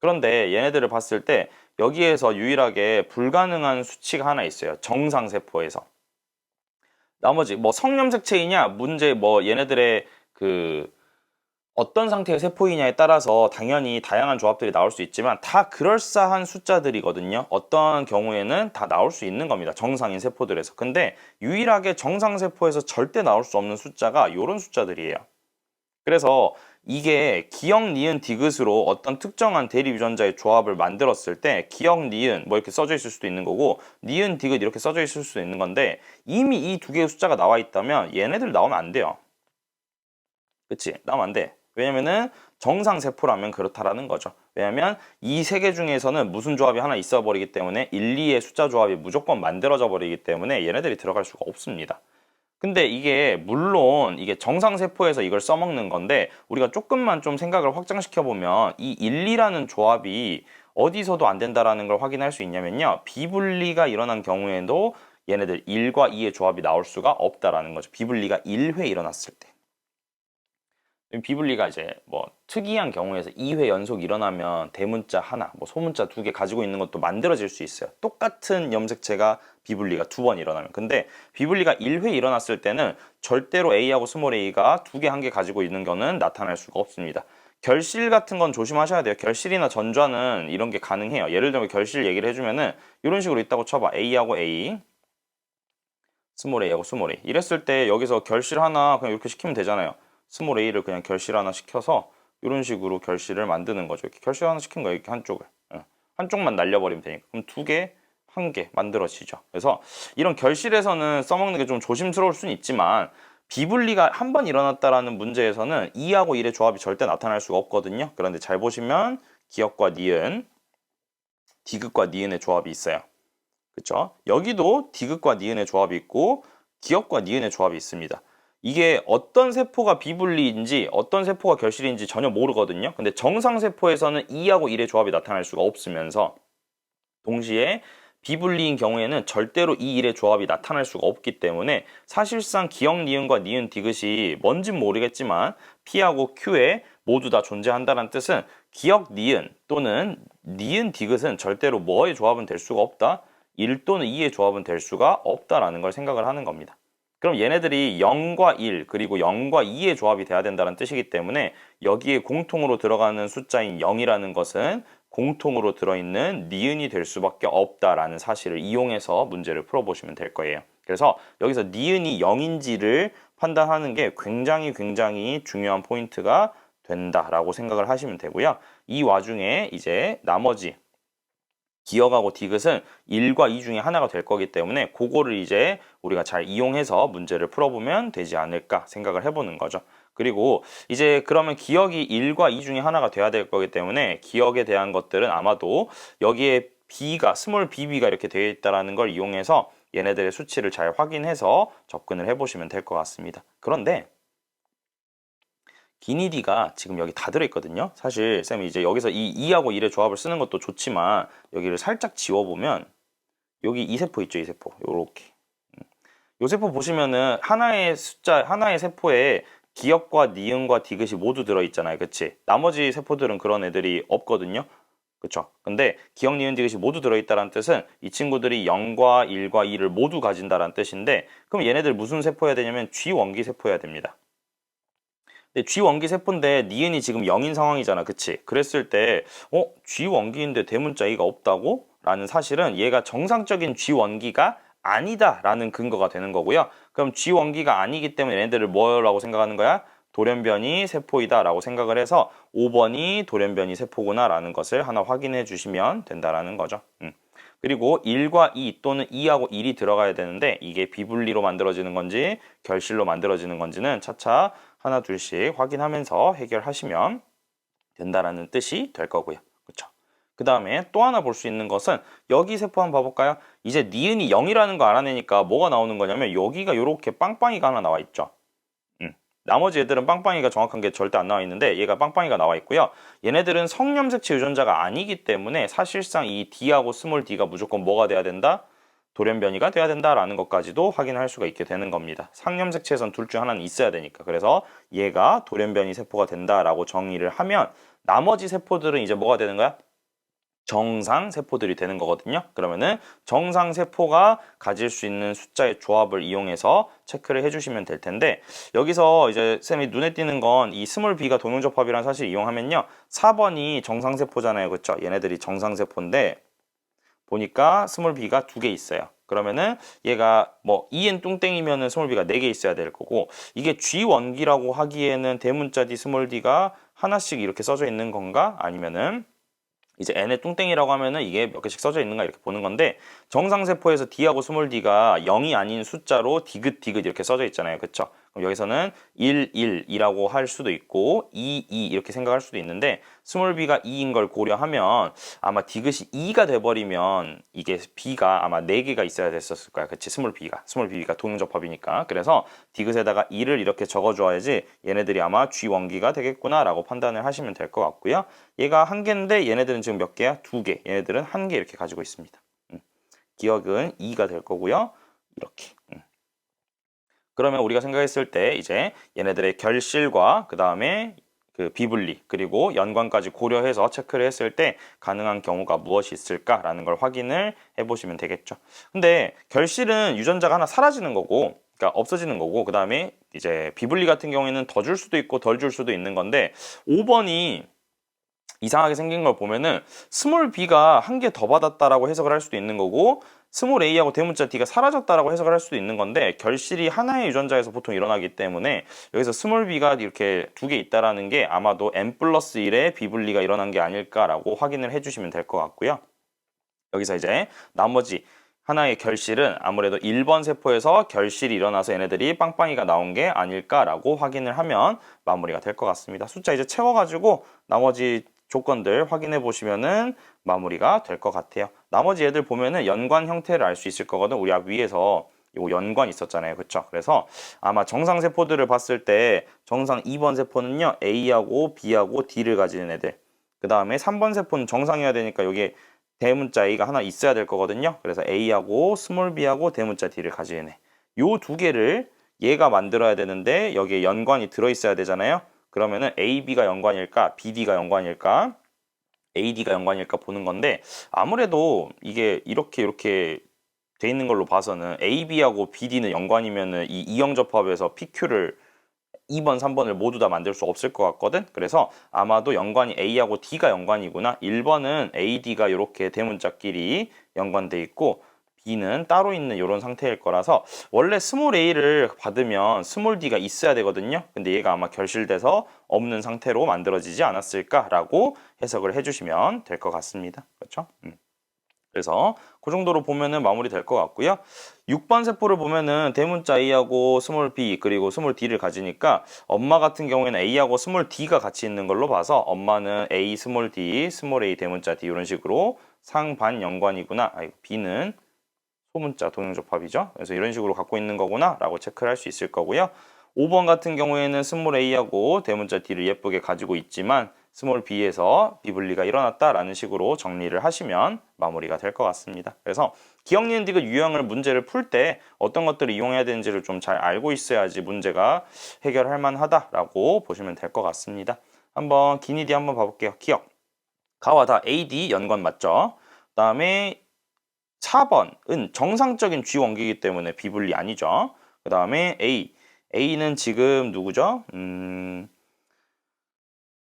그런데 얘네들을 봤을 때 여기에서 유일하게 불가능한 수치가 하나 있어요. 정상 세포에서. 나머지 뭐 성염색체이냐 문제 뭐 얘네들의 그 어떤 상태의 세포이냐에 따라서 당연히 다양한 조합들이 나올 수 있지만 다 그럴싸한 숫자들이거든요. 어떤 경우에는 다 나올 수 있는 겁니다. 정상인 세포들에서. 근데 유일하게 정상 세포에서 절대 나올 수 없는 숫자가 이런 숫자들이에요. 그래서 이게 기역, 니은, 디귿으로 어떤 특정한 대립 유전자의 조합을 만들었을 때 기역, 니은 뭐 이렇게 써져 있을 수도 있는 거고 니은, 디귿 이렇게 써져 있을 수도 있는 건데 이미 이 두 개의 숫자가 나와 있다면 얘네들 나오면 안 돼요. 그치? 나오면 안 돼. 왜냐면은 정상 세포라면 그렇다라는 거죠. 왜냐면 이 세 개 중에서는 무슨 조합이 하나 있어 버리기 때문에 1, 2의 숫자 조합이 무조건 만들어져 버리기 때문에 얘네들이 들어갈 수가 없습니다. 근데 이게 물론 이게 정상 세포에서 이걸 써먹는 건데 우리가 조금만 좀 생각을 확장시켜 보면 이 1, 2라는 조합이 어디서도 안 된다라는 걸 확인할 수 있냐면요. 비분리가 일어난 경우에도 얘네들 1과 2의 조합이 나올 수가 없다라는 거죠. 비분리가 1회 일어났을 때. 비분리가 이제 뭐 특이한 경우에서 2회 연속 일어나면 대문자 하나, 뭐 소문자 두 개 가지고 있는 것도 만들어질 수 있어요. 똑같은 염색체가 비분리가 두 번 일어나면. 근데 비분리가 1회 일어났을 때는 절대로 A하고 스몰 a가 두 개, 한 개 가지고 있는 거는 나타날 수가 없습니다. 결실 같은 건 조심하셔야 돼요. 결실이나 전좌는 이런 게 가능해요. 예를 들면 결실 얘기를 해주면은 이런 식으로 있다고 쳐봐. A하고 A, 스몰 a하고 스몰 a. 이랬을 때 여기서 결실 하나 그냥 이렇게 시키면 되잖아요. 스몰 a를 그냥 결실 하나 시켜서 이런 식으로 결실을 만드는 거죠. 이렇게 결실 하나 시킨 거예요. 이렇게 한쪽을. 한쪽만 날려버리면 되니까. 그럼 두 개, 한 개 만들어지죠. 그래서 이런 결실에서는 써먹는 게 좀 조심스러울 수는 있지만 비분리가 한 번 일어났다라는 문제에서는 2하고 1의 조합이 절대 나타날 수가 없거든요. 그런데 잘 보시면 기역과 니은, 디귿과 니은의 조합이 있어요. 그렇죠? 여기도 디귿과 니은의 조합이 있고 기역과 니은의 조합이 있습니다. 이게 어떤 세포가 비분리인지 어떤 세포가 결실인지 전혀 모르거든요. 근데 정상 세포에서는 2하고 1의 조합이 나타날 수가 없으면서 동시에 비분리인 경우에는 절대로 이 1의 조합이 나타날 수가 없기 때문에 사실상 기역, 니은과 니은, 디귿이 뭔진 모르겠지만 P하고 Q에 모두 다 존재한다는 뜻은 기역, 니은 또는 니은, 디귿은 절대로 뭐의 조합은 될 수가 없다. 1 또는 2의 조합은 될 수가 없다라는 걸 생각을 하는 겁니다. 그럼 얘네들이 0과 1 그리고 0과 2의 조합이 돼야 된다는 뜻이기 때문에 여기에 공통으로 들어가는 숫자인 0이라는 것은 공통으로 들어있는 니은이 될 수밖에 없다라는 사실을 이용해서 문제를 풀어보시면 될 거예요. 그래서 여기서 니은이 0인지를 판단하는 게 굉장히 중요한 포인트가 된다라고 생각을 하시면 되고요. 이 와중에 이제 나머지 기억하고 디귿은 1과 2 중에 하나가 될 거기 때문에 그거를 이제 우리가 잘 이용해서 문제를 풀어보면 되지 않을까 생각을 해보는 거죠. 그리고 이제 그러면 기억이 1과 2 중에 하나가 돼야 될 거기 때문에 기억에 대한 것들은 아마도 여기에 B가 스몰 bb가 이렇게 되어 있다는 걸 이용해서 얘네들의 수치를 잘 확인해서 접근을 해보시면 될 것 같습니다. 그런데 기니디가 지금 여기 다 들어있거든요. 사실 쌤이 이제 여기서 이 2하고 1의 조합을 쓰는 것도 좋지만 여기를 살짝 지워보면 여기 이 세포 있죠, 이 세포. 요렇게. 요 세포 보시면은 하나의 숫자, 하나의 세포에 기역과 니은과 디귿이 모두 들어있잖아요. 그치? 나머지 세포들은 그런 애들이 없거든요. 그쵸? 근데 기역, 니은, 디귿이 모두 들어있다는 뜻은 이 친구들이 0과 1과 2를 모두 가진다는 뜻인데 그럼 얘네들 무슨 세포여야 되냐면 G원기 세포여야 됩니다. 근데 G원기 세포인데 니은이 지금 0인 상황이잖아. 그치? 그랬을 때 G원기인데 대문자 A가 없다고? 라는 사실은 얘가 정상적인 G원기가 아니다 라는 근거가 되는 거고요. 그럼 G원기가 아니기 때문에 얘네들을 뭐라고 생각하는 거야? 돌연변이 세포이다 라고 생각을 해서 5번이 돌연변이 세포구나 라는 것을 하나 확인해 주시면 된다라는 거죠. 그리고 1과 2 또는 2하고 1이 들어가야 되는데 이게 비분리로 만들어지는 건지 결실로 만들어지는 건지는 차차 하나 둘씩 확인하면서 해결하시면 된다라는 뜻이 될 거고요. 그렇죠? 그 다음에 또 하나 볼 수 있는 것은 여기 세포 한번 봐볼까요? 이제 니은이 0이라는 거 알아내니까 뭐가 나오는 거냐면 여기가 이렇게 빵빵이가 하나 나와 있죠. 나머지 애들은 빵빵이가 정확한 게 절대 안 나와 있는데 얘가 빵빵이가 나와 있고요. 얘네들은 성염색체 유전자가 아니기 때문에 사실상 이 D하고 스몰 d가 무조건 뭐가 돼야 된다? 돌연변이가 돼야 된다라는 것까지도 확인할 수가 있게 되는 겁니다. 상염색체에선 둘 중 하나는 있어야 되니까. 그래서 얘가 돌연변이 세포가 된다라고 정의를 하면 나머지 세포들은 이제 뭐가 되는 거야? 정상 세포들이 되는 거거든요. 그러면은 정상 세포가 가질 수 있는 숫자의 조합을 이용해서 체크를 해주시면 될 텐데 여기서 이제 쌤이 눈에 띄는 건 이 스몰 b가 동용접합이라는 사실을 이용하면요. 4번이 정상 세포잖아요. 그렇죠? 얘네들이 정상 세포인데 보니까 스몰 b가 2개 있어요. 그러면은 얘가 뭐 EN 뚱땡이면은 스몰 b가 4개 있어야 될 거고 이게 G 원기라고 하기에는 대문자 D 스몰 d가 하나씩 이렇게 써져 있는 건가? 아니면은 이제 n의 뚱땡이라고 하면은 이게 몇 개씩 써져 있는가 이렇게 보는 건데 정상세포에서 D하고 스몰 d가 0이 아닌 숫자로 디귿 이렇게 써져 있잖아요. 그쵸? 그럼 여기서는 1, 1이라고 할 수도 있고 2, 2 이렇게 생각할 수도 있는데 스몰 b가 2인 걸 고려하면 아마 디귿이 2가 돼버리면 이게 b가 아마 4개가 있어야 됐었을 거야. 그치? 스몰 b가 동접합이니까. 그래서 디귿에다가 2를 이렇게 적어줘야지 얘네들이 아마 G원기가 되겠구나 라고 판단을 하시면 될 것 같고요. 얘가 한 개인데 얘네들은 지금 몇 개야? 2개. 얘네들은 한 개 이렇게 가지고 있습니다. 기억은 2가 될 거고요. 이렇게. 그러면 우리가 생각했을 때 이제 얘네들의 결실과 그 다음에 그 비분리 그리고 연관까지 고려해서 체크를 했을 때 가능한 경우가 무엇이 있을까라는 걸 확인을 해보시면 되겠죠. 근데 결실은 유전자가 하나 사라지는 거고 그러니까 없어지는 거고 그 다음에 이제 비분리 같은 경우에는 더 줄 수도 있고 덜 줄 수도 있는 건데 5번이 이상하게 생긴 걸 보면은 스몰 b가 한 개 더 받았다라고 해석을 할 수도 있는 거고 스몰 a하고 대문자 d가 사라졌다라고 해석을 할 수도 있는 건데 결실이 하나의 유전자에서 보통 일어나기 때문에 여기서 스몰 b가 이렇게 2개 있다라는 게 아마도 n 플러스 1의 비분리가 일어난 게 아닐까라고 확인을 해주시면 될 것 같고요. 여기서 이제 나머지 하나의 결실은 아무래도 1번 세포에서 결실이 일어나서 얘네들이 빵빵이가 나온 게 아닐까라고 확인을 하면 마무리가 될 것 같습니다. 숫자 이제 채워가지고 나머지 조건들 확인해 보시면은 마무리가 될 것 같아요. 나머지 얘들 보면은 연관 형태를 알 수 있을 거거든. 우리 앞 위에서 요 연관 있었잖아요. 그쵸? 그래서 아마 정상 세포들을 봤을 때 정상 2번 세포는요. A하고 B하고 D를 가지는 애들. 그 다음에 3번 세포는 정상이어야 되니까 여기에 대문자 A가 하나 있어야 될 거거든요. 그래서 A하고 스몰 b하고 대문자 D를 가지는 애. 요 두 개를 얘가 만들어야 되는데 여기에 연관이 들어있어야 되잖아요. 그러면은 AB가 연관일까? BD가 연관일까? AD가 연관일까 보는 건데 아무래도 이게 이렇게 돼 있는 걸로 봐서는 AB하고 BD는 연관이면은 이 이형접합에서 PQ를 2번, 3번을 모두 다 만들 수 없을 것 같거든. 그래서 아마도 연관이 A하고 D가 연관이구나. 1번은 AD가 이렇게 대문자끼리 연관돼 있고 B는 따로 있는 이런 상태일 거라서 원래 스몰 a를 받으면 스몰 d가 있어야 되거든요. 근데 얘가 아마 결실돼서 없는 상태로 만들어지지 않았을까라고 해석을 해주시면 될 것 같습니다. 그렇죠? 그래서 그 정도로 보면은 마무리 될 것 같고요. 6번 세포를 보면은 대문자 A하고 스몰 b 그리고 스몰 d를 가지니까 엄마 같은 경우에는 A하고 스몰 d가 같이 있는 걸로 봐서 엄마는 A 스몰 d, 스몰 a 대문자 d 이런 식으로 상반 연관이구나. B는 소문자 동형접합이죠. 그래서 이런 식으로 갖고 있는 거구나 라고 체크를 할 수 있을 거고요. 5번 같은 경우에는 스몰 a하고 대문자 d를 예쁘게 가지고 있지만 스몰 b에서 비분리가 일어났다라는 식으로 정리를 하시면 마무리가 될 것 같습니다. 그래서 기억, 니은, 디귿 유형을 문제를 풀 때 어떤 것들을 이용해야 되는지를 좀 잘 알고 있어야지 문제가 해결할 만하다라고 보시면 될 것 같습니다. 한번 기니디 한번 봐볼게요. 기억. 가와 다 AD 연관 맞죠? 그 다음에 4번은 정상적인 G원기이기 때문에 비분리 아니죠. 그 다음에 A는 지금 누구죠?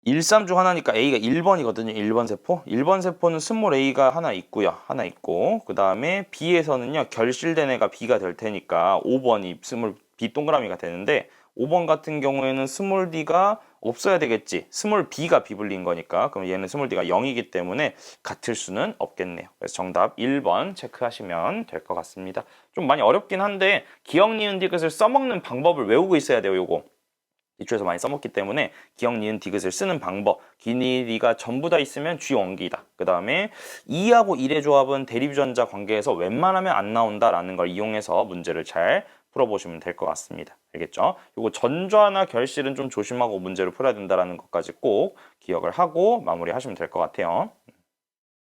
1, 3 중 하나니까 A가 1번이거든요. 1번 세포. 1번 세포는 스몰 A가 하나 있고요. 하나 있고 그 다음에 B에서는요. 결실된 애가 B가 될 테니까 5번이 스몰 B 동그라미가 되는데 5번 같은 경우에는 스몰 d가 없어야 되겠지. 스몰 b가 비불린 거니까. 그럼 얘는 스몰 d가 0이기 때문에 같을 수는 없겠네요. 그래서 정답 1번 체크하시면 될 것 같습니다. 좀 많이 어렵긴 한데 기억, 니은, 디귿을 써먹는 방법을 외우고 있어야 돼요. 요거. 기초에서 많이 써먹기 때문에 기억, 니은, 디귿을 쓰는 방법, 기니디가 전부 다 있으면 쥐원기이다. 그 다음에 2하고 1의 조합은 대립유전자 관계에서 웬만하면 안 나온다라는 걸 이용해서 문제를 잘 풀어보시면 될 것 같습니다. 알겠죠? 요거 전좌나 결실은 좀 조심하고 문제를 풀어야 된다는 것까지 꼭 기억을 하고 마무리하시면 될 것 같아요.